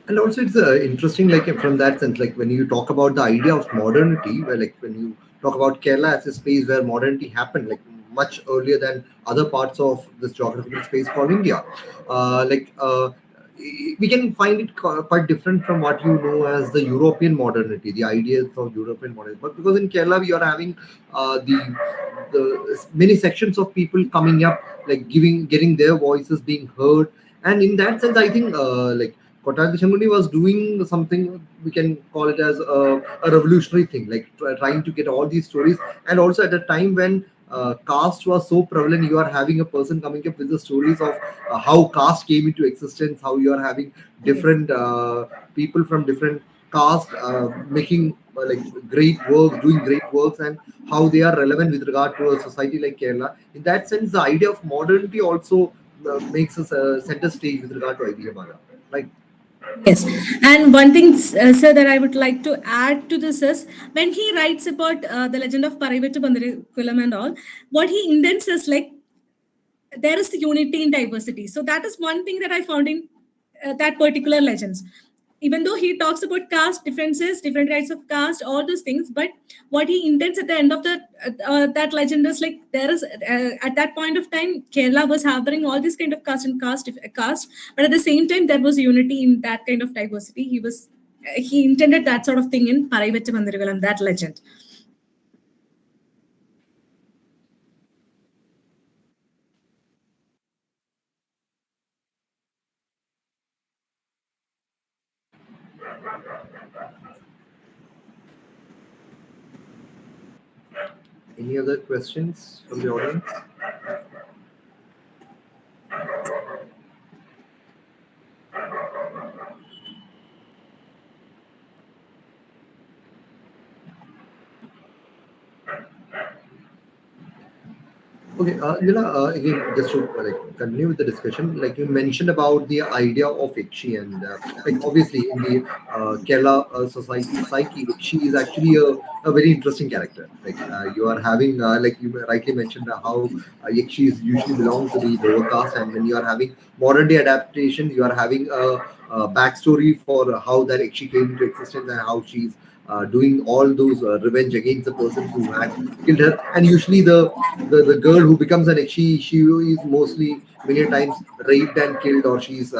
And also, it's interesting, like from that sense, like when you talk about the idea of modernity, where like when you talk about Kerala as a space where modernity happened, like much earlier than other parts of this geographical space called India, like we can find it quite different from what you know as the European modernity, the ideas of European modernity. But because in Kerala we are having the many sections of people coming up, like getting their voices being heard, and in that sense, I think like Kottayam Shangundi was doing something we can call it as a revolutionary thing, like trying to get all these stories, and also at a time when caste was so prevalent, you are having a person coming up with the stories of how caste came into existence, how you are having different people from different caste making like great work, doing great works, and how they are relevant with regard to a society like Kerala. In that sense, the idea of modernity also makes us a center stage with regard to Aithihyamala. Like Yes, and one thing, sir, that I would like to add to this is when he writes about the legend of Paraivattu Bandarakulam and all, what he intends is like there is unity in diversity. So that is one thing that I found in that particular legends. Even though he talks about caste differences, different types of caste, all those things, but what he intends at the end of the that legend is like there is at that point of time Kerala was harboring all these kind of caste, but at the same time there was unity in that kind of diversity. He intended that sort of thing in Paraivattu Mandiragalam, that legend. any other questions from the audience? Okay, Nila, again, just to like continue with the discussion, like you mentioned about the idea of Ikshi, and like obviously in the Kerala society psyche, Ikshi is actually a very interesting character. Like you are having, like you rightly mentioned, how Ikshis usually belong to the lower caste, and when you are having modern day adaptation, you are having a backstory for how that Ikshi came into existence and how she's doing all those revenge against the persons who had killed her, and usually the girl who becomes an she is mostly many times raped and killed, or she's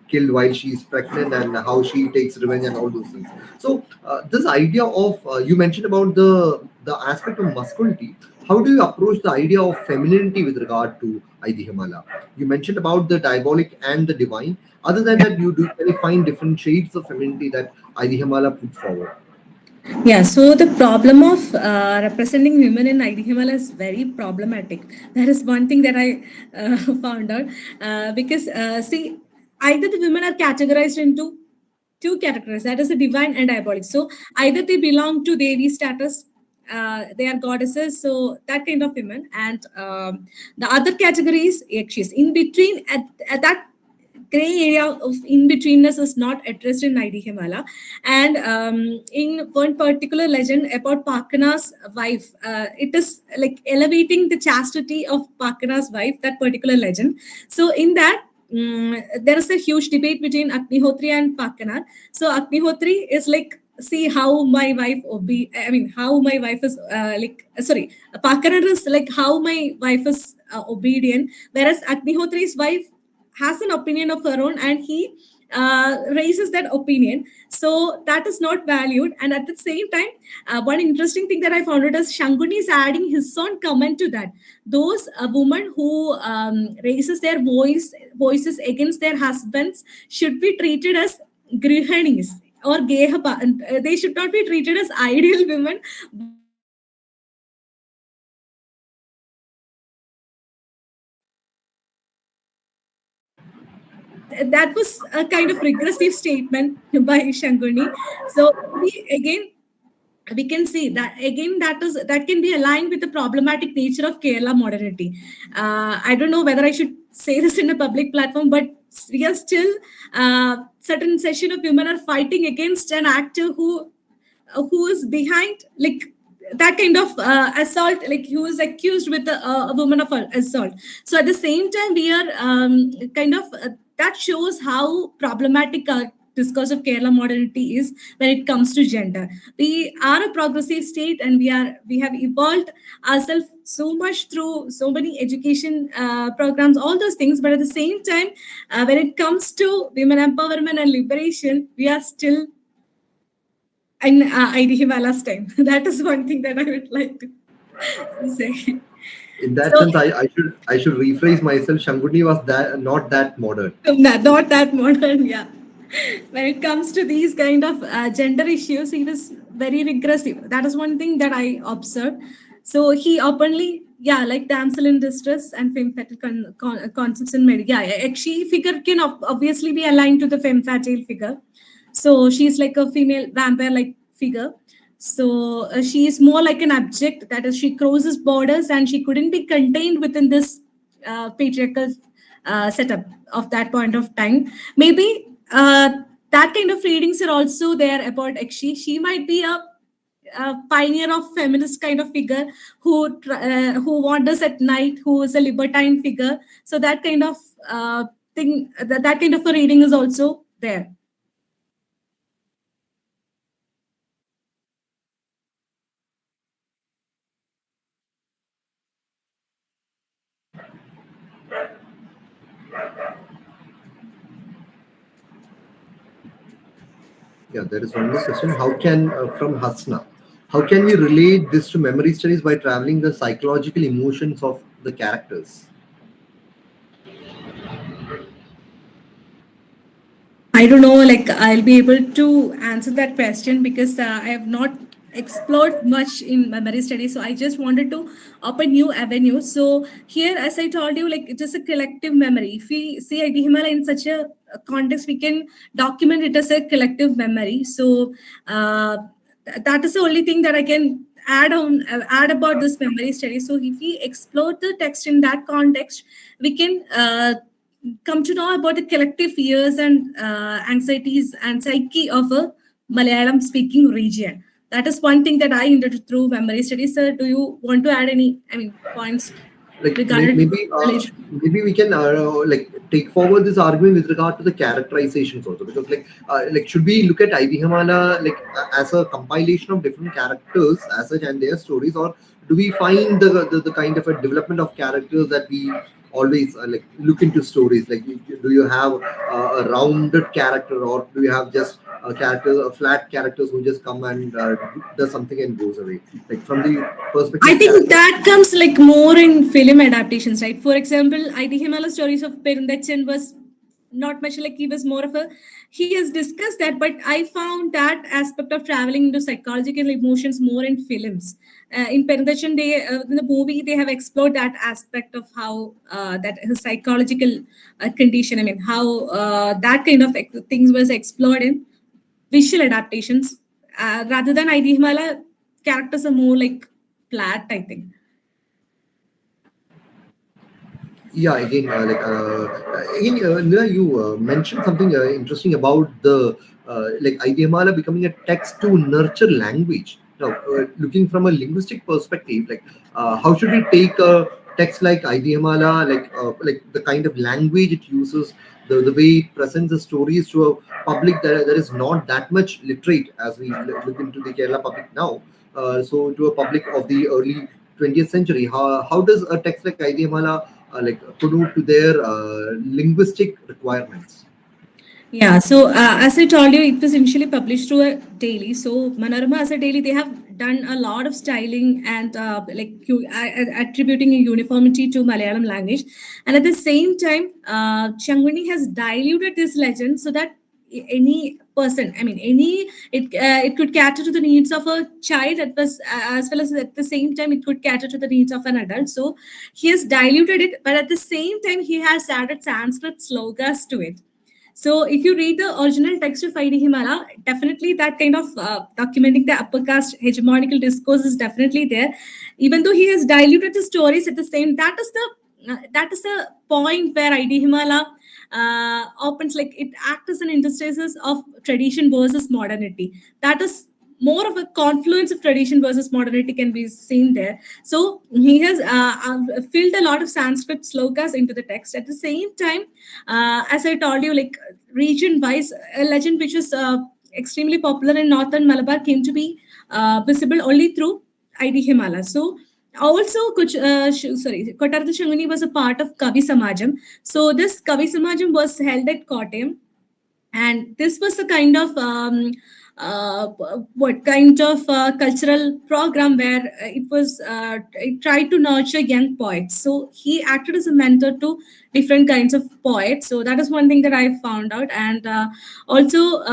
killed while she is pregnant, and how she takes revenge and all those things. So this idea of you mentioned about the aspect of masculinity. How do you approach the idea of femininity with regard to Aithihyamala? You mentioned about the diabolic and the divine. Other than that, you do can you find different shades of femininity that Aithihyamala put forward? Yeah, so the problem of representing women in Aithihyamala is very problematic. That is one thing that I found out. Because, see, either the women are categorized into two categories, that is the divine and diabolic. So either they belong to Devi status, they are goddesses, so that kind of women, and the other category is Yakshis. In between, at that gray area of in-betweenness is not addressed in Himala. And in one particular legend about Pakana's wife, it is like elevating the chastity of Pakana's wife, that particular legend. So in that, there is a huge debate between Agnihotri and Pakana. So Agnihotri is like, see how my wife I mean, how my wife is sorry, Pakana is like how my wife is obedient, whereas Agnihotri's wife has an opinion of her own, and he raises that opinion, so that is not valued. And at the same time, one interesting thing that I found out is Shanguni is adding his own comment to that. Those women who raises their voices against their husbands should be treated as grihanis or gehapa, and they should not be treated as ideal women. That was a kind of regressive statement by Shanguni. So we can see that again, that can be aligned with the problematic nature of Kerala modernity. I don't know whether I should say this in a public platform, but we are still certain section of women are fighting against an actor who is behind like that kind of assault, like who is accused with a woman of assault. So at the same time, we are kind of that shows how problematic discourse of Kerala modernity is when it comes to gender. We are a progressive state, and we have evolved ourselves so much through so many education programs, all those things. But at the same time, when it comes to women empowerment and liberation, we are still in Aithihyamala's time. That is one thing that I would like to say. In that So sense, I should rephrase myself. Shanguni was that not that modern. not that modern, yeah. When it comes to these kind of gender issues, he was very regressive. That is one thing that I observed. So he openly, yeah, like damsel in distress and femme fatale concepts in media. Yeah, she figure can obviously be aligned to the femme fatale figure. So she's like a female vampire like figure. So she is more like an object, that is, she crosses borders and she couldn't be contained within this patriarchal setup of that point of time. Maybe that kind of readings are also there about Ekshi. She might be a pioneer of feminist kind of figure who wanders at night, who is a libertine figure. So that kind of thing, that kind of a reading is also there. Yeah, there is one more question. How can from Hasna? How can we relate this to memory studies by traveling the psychological emotions of the characters? I don't know, like I'll be able to answer that question because I have not explored much in memory studies. So I just wanted to open new avenues. So here, as I told you, like it is a collective memory. If we see Himala in such a context, we can document it as a collective memory. So that is the only thing that I can add about this memory study. So if we explore the text in that context, we can come to know about the collective fears and anxieties and psyche of a Malayalam speaking region. That is one thing that I entered through memory studies. Sir, do you want to add any, I mean, points Like regarding relation? maybe we can like take forward this argument with regard to the characterizations also, because like should we look at Aithihyamala like as a compilation of different characters as such and their stories, or do we find the kind of a development of characters that we always look into stories? Like, do you have a rounded character, or do you have just flat characters who just come and does something and goes away? Like, from the perspective I of think character. that comes like more in film adaptations, right? For example, Aithihyamala stories of Perundachan was not much like he was more of a he has discussed that, but I found that aspect of traveling into psychological emotions more in films. In Perundachan, they in the movie they have explored that aspect of how that his psychological condition. I mean, how that kind of things was explored in visual adaptations rather than Aithihyamala characters are more like flat, I think. Yeah, again, Nila, you mentioned something interesting about the Aithihyamala becoming a text to nurture language. Now, looking from a linguistic perspective, how should we take a text like Aithihyamala, like the kind of language it uses, the way it presents the stories to a public that is not that much literate as we look into the Kerala public now. So, to a public of the early 20th century, how does a text like Aithihyamala put to their linguistic requirements? Yeah, so as I told you, it was initially published through a daily. So Manorama as a daily, they have done a lot of styling and attributing a uniformity to Malayalam language. And at the same time, Changuni has diluted this legend so that any person, I mean, it could cater to the needs of a child that was, as well as at the same time, it could cater to the needs of an adult. So he has diluted it, but at the same time, he has added Sanskrit slogas to it. So if you read the original text of Aithihyamala, definitely that kind of documenting the upper caste hegemonical discourse is definitely there. Even though he has diluted the stories at the same, that is the point where Aithihyamala opens like it acts as an interstices of tradition versus modernity. That is more of a confluence of tradition versus modernity can be seen there. So he has filled a lot of Sanskrit slokas into the text. At the same time, as I told you, like region wise, a legend which was extremely popular in northern Malabar came to be visible only through Aithihyamala. So also, Kotartha Shanguni was a part of Kavi Samajam. So this Kavi Samajam was held at Kottayam, and this was a kind of what kind of cultural program where it tried to nurture young poets. So he acted as a mentor to different kinds of poets. So that is one thing that I found out. And also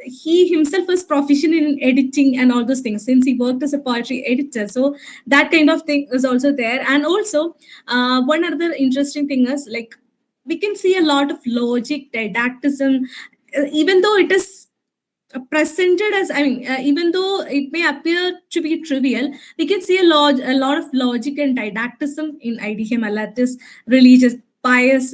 he himself was proficient in editing and all those things since he worked as a poetry editor. So that kind of thing is also there. And also one other interesting thing is like we can see a lot of logic, didacticism, even though it is presented as, I mean, even though it may appear to be trivial, we can see a lot of logic and didacticism in Aithihyamala. This religious pious,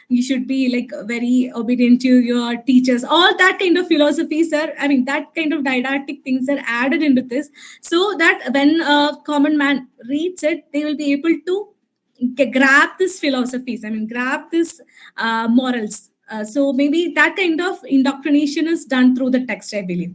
you should be like very obedient to your teachers, all that kind of philosophies are, I mean, that kind of didactic things are added into this, so that when a common man reads it, they will be able to grab this philosophies, I mean, grab this morals. So maybe that kind of indoctrination is done through the text, I believe.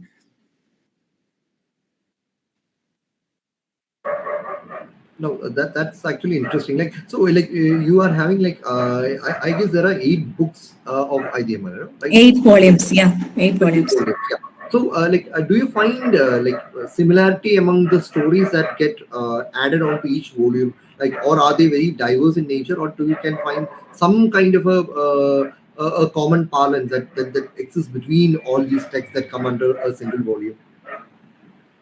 No, that's actually interesting. You are having I guess there are 8 books of Aithihyamala, right? 8 volumes, yeah, 8 volumes. Yeah. So, do you find similarity among the stories that get added onto each volume? Or are they very diverse in nature, or do you can find some kind of a common parlance that exists between all these texts that come under a single volume?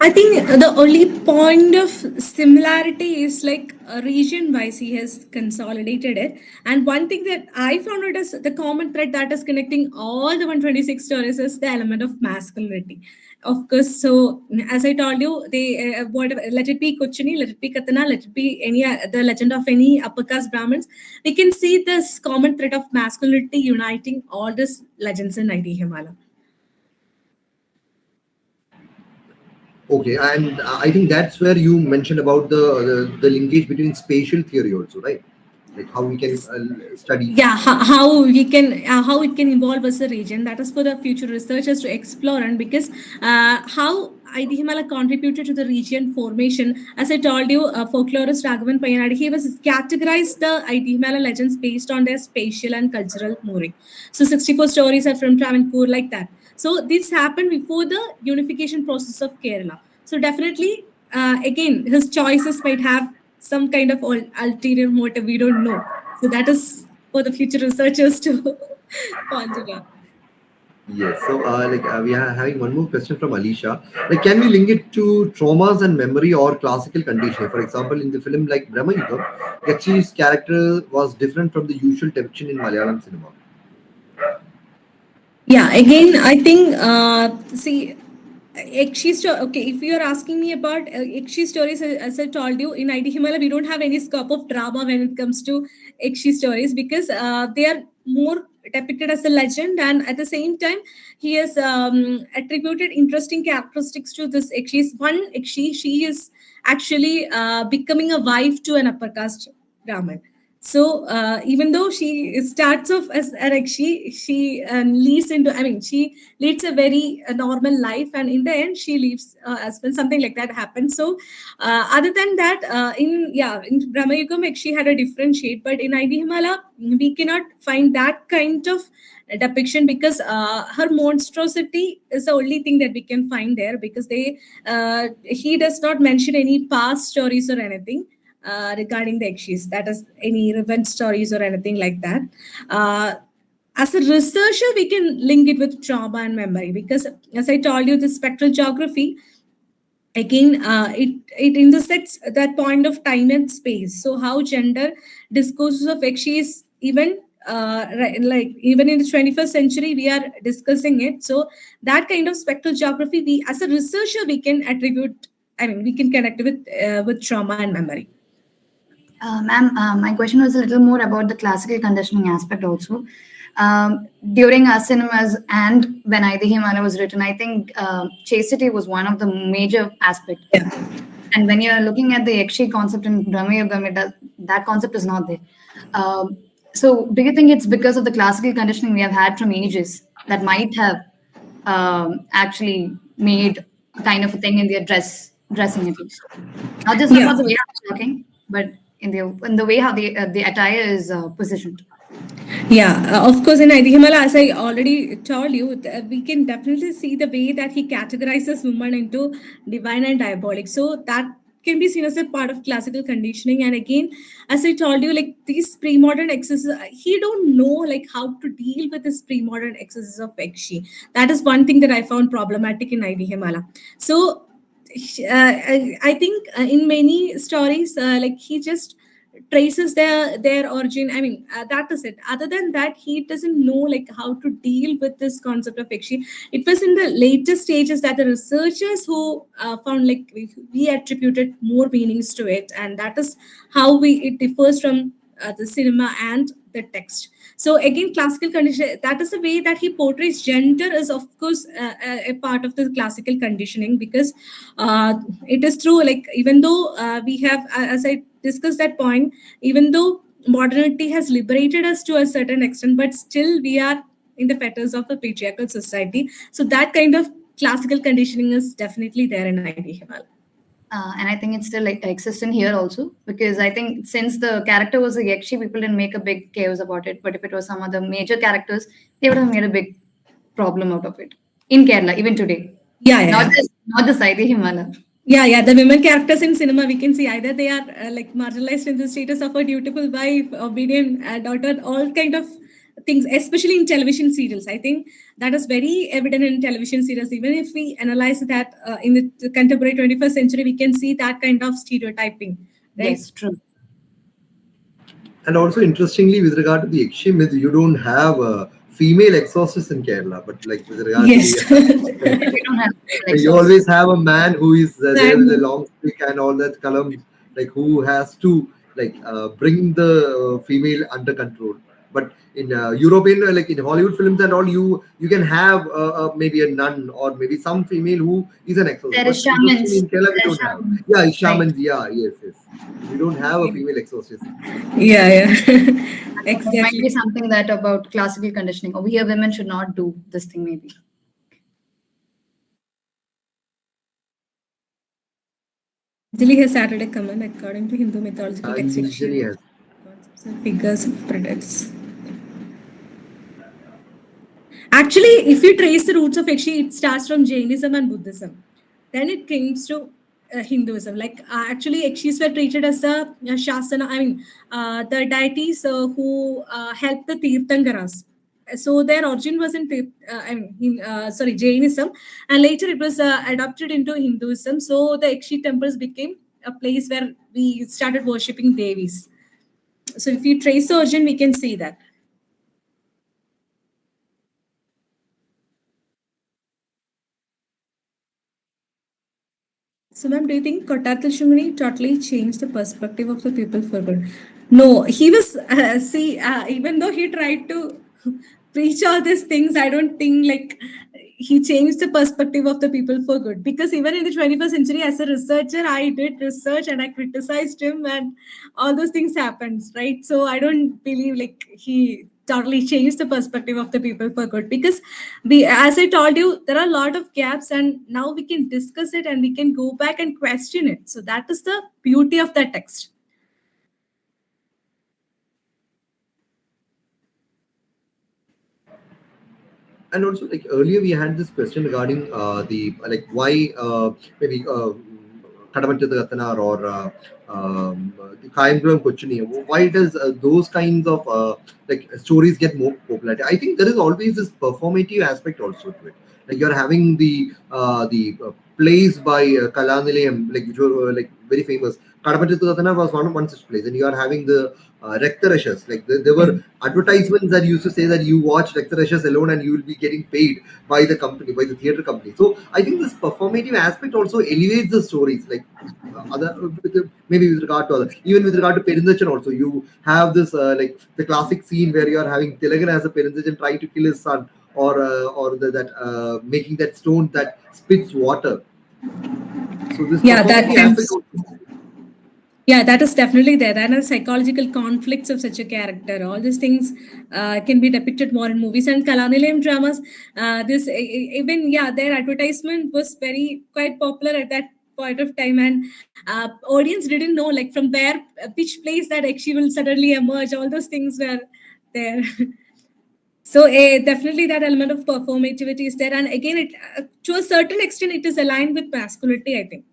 I think the only point of similarity is like region wise, he has consolidated it. And one thing that I found out is the common thread that is connecting all the 126 stories is the element of masculinity. Of course, so as I told you, they whatever, let it be Kuchini, let it be Katana, let it be any the legend of any upper caste Brahmins, we can see this common thread of masculinity uniting all these legends in Aithihyamala. Okay, and I think that's where you mentioned about the linkage between spatial theory also, right? Like how we can study. Yeah, how we can how it can evolve as a region, that is for the future researchers to explore. And because how Aithihyamala contributed to the region formation. As I told you, folklorist Raghavan Payanadi, he was categorized the Aithihyamala legends based on their spatial and cultural mooring. So 64 stories are from Travancore, like that. So this happened before the unification process of Kerala. So definitely, again, his choices might have some kind of ulterior motive. We don't know. So that is for the future researchers to ponder on. Yes. So, we are having one more question from Alicia. Like, can we link it to traumas and memory or classical conditioning? For example, in the film like Brahma Yugam, Yakshi's character was different from the usual depiction in Malayalam cinema. Yeah, again, I think, see, okay, if you are asking me about Ekshi stories, as I told you, in Aithihyamala, we don't have any scope of drama when it comes to Ekshi stories because they are more depicted as a legend, and at the same time, he has attributed interesting characteristics to this Ekshi. One Ekshi, she is actually becoming a wife to an upper caste Brahmin. So even though she starts off as a Rakshi, she leads into, I mean, she leads a very normal life, and in the end, she leaves husband. Something like that happens. So other than that, in Brahma Yugam, she had a different shade, but in Aithihyamala, we cannot find that kind of depiction because her monstrosity is the only thing that we can find there because he does not mention any past stories or anything regarding the Ekshis, that is any revenge stories or anything like that. Uh, as a researcher, we can link it with trauma and memory because, as I told you, the spectral geography again it intersects that point of time and space. So how gender discourses of Ekshis even like even in the 21st century we are discussing it. So that kind of spectral geography, we as a researcher we can attribute. I mean, we can connect with trauma and memory. Ma'am, my question was a little more about the classical conditioning aspect also. During our cinemas and when Aithihyamala was written, I think chastity was one of the major aspects. Yeah. And when you're looking at the Yakshi concept in Brahma Yugam, that concept is not there. So, do you think it's because of the classical conditioning we have had from ages that might have actually made kind of a thing in their dressing at least? Not just Yeah. about the way how they're talking, but in the way how the attire is positioned. Yeah, of course, in Aithihyamala, as I already told you, we can definitely see the way that he categorizes women into divine and diabolic. So that can be seen as a part of classical conditioning. And again, as I told you, like these pre-modern excesses, he don't know like how to deal with this pre-modern excesses of Ekshi. That is one thing that I found problematic in Aithihyamala. So I think in many stories, like he just traces their origin. I mean, that is it. Other than that, he doesn't know like how to deal with this concept of Ekshi. It was in the later stages that the researchers who found like we attributed more meanings to it, and that is how we it differs from the cinema and the text. So again, classical condition, that is the way that he portrays gender is of course a part of the classical conditioning because it is true, like even though we have as I discussed that point, even though modernity has liberated us to a certain extent, but still we are in the fetters of a patriarchal society. So that kind of classical conditioning is definitely there in Aithihyamala. And I think it's still like existent here also because I think since the character was a Yakshi, people didn't make a big chaos about it. But if it was some other major characters, they would have made a big problem out of it in Kerala even today. Yeah, yeah, Not yeah. just Saidi Himala. Yeah, yeah. The women characters in cinema, we can see either they are like marginalized in the status of a dutiful wife, obedient daughter, all kind of things, especially in television serials. I think that is very evident in television serials. Even if we analyze that in the contemporary 21st century, we can see that kind of stereotyping, right? Yes, true. And also, interestingly, with regard to the Yakshi myth, you don't have female exorcists in Kerala, but like with regard to Yes. the We don't have you always have a man who is there with a And long stick and all that columns, like who has to bring the female under control. But in European, like in Hollywood films and all, you can have maybe a nun or maybe some female who is an exorcist. there is But interestingly, shamans. in Kerala, we There are don't have. shamans. Yeah, Right. shamans. Yeah, yes, yes. We don't have a female exorcist. yeah, yeah. That might be Exactly. something that about classical conditioning. Over here, women should not do this thing, maybe. Anjali has added a comment according to Hindu mythological text, Anjali has. concepts and figures of products. Actually, if you trace the roots of Yakshi, it starts from Jainism and Buddhism. Then it comes to Hinduism. Like actually, Yakshis were treated as a Shasana. I mean, the deities who helped the Tirthankaras. So their origin was in, sorry, Jainism, and later it was adopted into Hinduism. So the Yakshi temples became a place where we started worshipping devis. So if you trace the origin, we can see that. So, ma'am, do you think Kottatal Shungni totally changed the perspective of the people for good? No, he was, even though he tried to preach all these things, I don't think like he changed the perspective of the people for good. Because even in the 21st century, as a researcher, I did research and I criticized him, and all those things happened, right? So, I don't believe like he totally changed the perspective of the people for good, because as I told you, there are a lot of gaps, and now we can discuss it and we can go back and question it. So that is the beauty of that text. And also, like earlier, we had this question regarding the like why maybe Kadamantha Gatana or Kayamkulam Kochuni. Why does those kinds of like stories get more popularity? I think there is always this performative aspect also to it. Like you're having the plays by Kalanilayam, like which were like very famous. Kadamantha Gatana was one such place, and you are having the Rektarashas. Like there were advertisements that used to say that you watch Rektarashas alone and you will be getting paid by the company, by the theater company. So I think this performative aspect also elevates the stories. Like other maybe with regard to other, even with regard to Perindachan also, you have this like the classic scene where you are having Tilagan as a Perindachan trying to kill his son, or that making that stone that spits water. So this Yeah, that performative aspect is. also. Yeah, that is definitely there. There are psychological conflicts of such a character. All these things can be depicted more in movies and Kalanilayam dramas. Even yeah, their advertisement was very quite popular at that point of time, and audience didn't know like from where which place that actually will suddenly emerge. All those things were there. So definitely that element of performativity is there, and again, it to a certain extent, it is aligned with masculinity. I think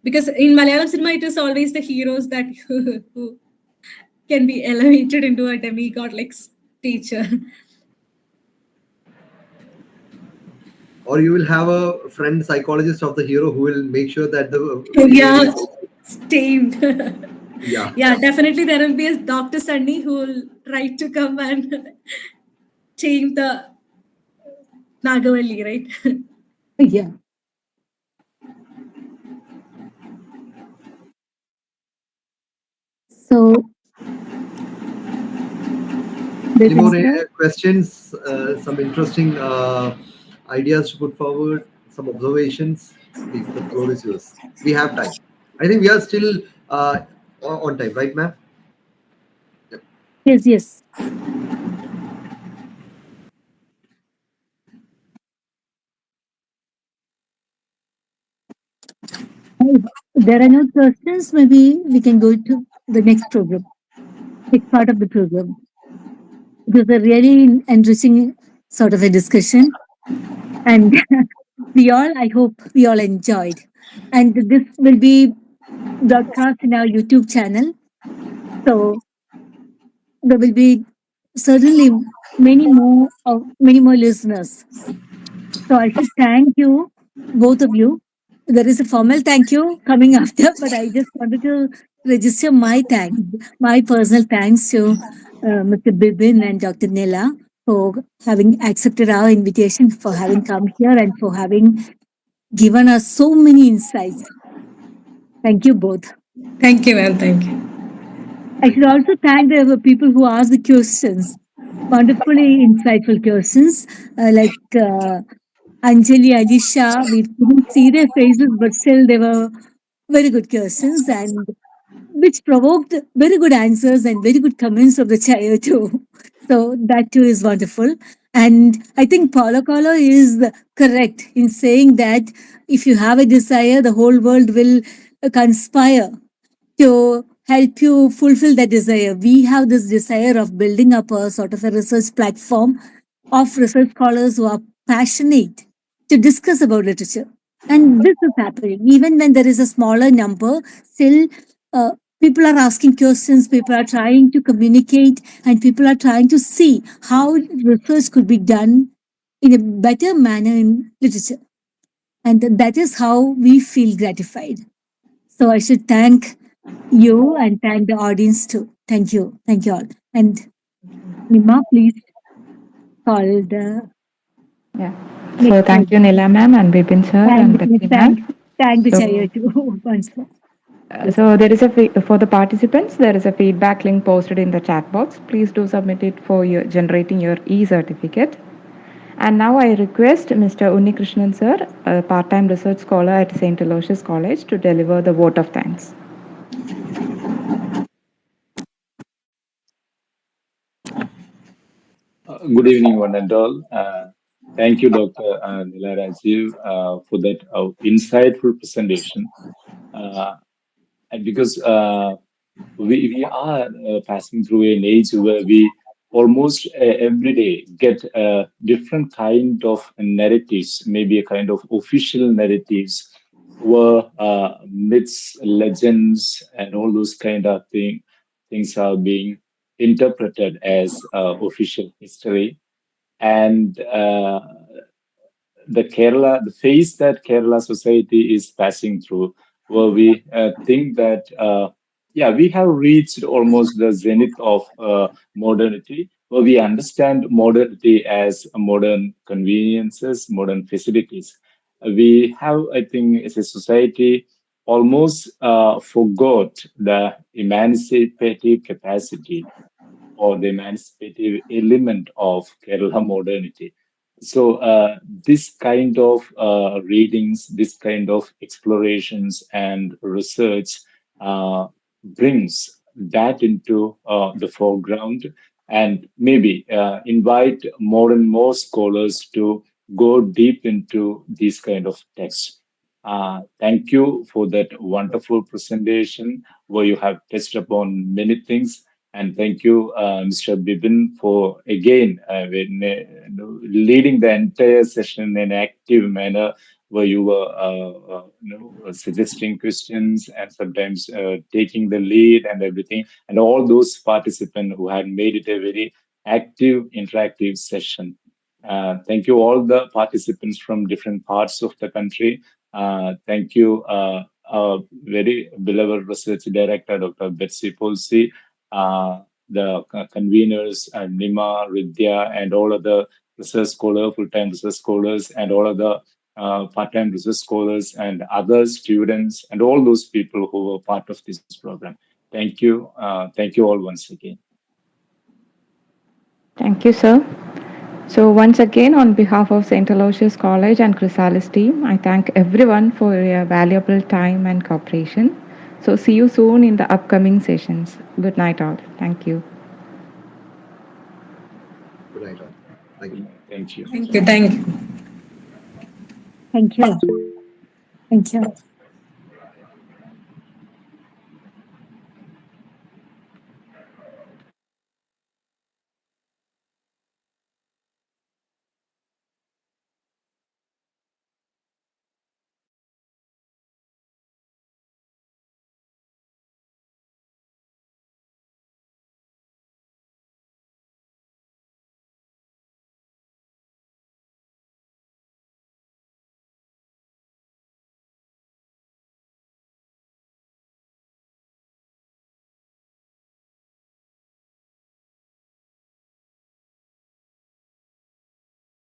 because in Malayalam cinema, it is always the heroes that who can be elevated into a demigod like teacher. Or you will have a friend psychologist of the hero who will make sure that the failure Yeah, is tamed. yeah. Yeah, definitely there will be a Dr. Sunny who will try to come and tame the Nagavalli, right? Yeah. So, Any more Bibin sir, questions? Some interesting ideas to put forward? Some observations? Please, the floor is yours. We have time. I think we are still on time, right, ma'am? Yep. yes, yes. If there are no questions, maybe we can go to the next program, next part of the program. It was a really enriching sort of a discussion, and I hope we all enjoyed. And this will be broadcast in our YouTube channel. So there will be certainly many more listeners. So I should thank you, both of you. There is a formal thank you coming after, but I just wanted to register my thanks, my personal thanks to Mr. Bibin and Dr. Nila for having accepted our invitation, for having come here, and for having given us so many insights. Thank you both. Thank you, ma'am. Thank you. I should also thank the people who asked the questions. Wonderfully insightful questions, Anjali, Alisha. We couldn't see their faces, but still they were very good questions, and which provoked very good answers and very good comments of the child too. So that too is wonderful. And I think Paulo Coelho is correct in saying that if you have a desire, the whole world will conspire to help you fulfill that desire. We have this desire of building up a sort of a research platform of research scholars who are passionate to discuss about literature. And this is happening. Even when there is a smaller number, still uh, people are asking questions, people are trying to communicate, and people are trying to see how research could be done in a better manner in literature. And that is how we feel gratified. So I should thank you and thank the audience too. Thank you. Thank you all. And Nima, please call the Yeah. So next thank you, speaker. Nila ma'am and Bibin sir and Betsy ma'am. Thank the chair So, too once more. Yes. so there is a for the participants there is a feedback link posted in the chat box. Please do submit it for your generating your e-certificate. And now I request Mr. Unnikrishnan sir, a part-time research scholar at St. Aloysius College, to deliver the vote of thanks. Good evening, one and all. Thank you, Dr. Nila Rajeev, for that insightful presentation. And because we are passing through an age where we almost every day get different kind of narratives, maybe a kind of official narratives, where myths, legends, and all those kind of things are being interpreted as official history. And the phase that Kerala society is passing through, where we think that, yeah, we have reached almost the zenith of modernity, where we understand modernity as modern conveniences, modern facilities. We have, I think, as a society, almost forgot the emancipative capacity or the emancipative element of Kerala modernity. So this kind of readings, this kind of explorations and research brings that into the foreground, and maybe invite more and more scholars to go deep into these kind of texts. Thank you for that wonderful presentation where you have touched upon many things. And thank you, Mr. Bibin, for again leading the entire session in an active manner, where you were suggesting questions and sometimes taking the lead and everything, and all those participants who had made it a very active, interactive session. Thank you, all the participants from different parts of the country. Thank you, our very beloved research director, Dr. Betsy Polsi, the conveners, Nima, Ridya, and all other research scholars, full-time research scholars, and all other part-time research scholars, and other students, and all those people who were part of this program. Thank you. Thank you all once again. Thank you, sir. So once again, on behalf of St. Aloysius College and Chrysalis team, I thank everyone for your valuable time and cooperation. So see you soon in the upcoming sessions. Good night all. Thank you. Good night, all. Thank you. Thank you. Thank you. Thank you. Thank you. Thank you.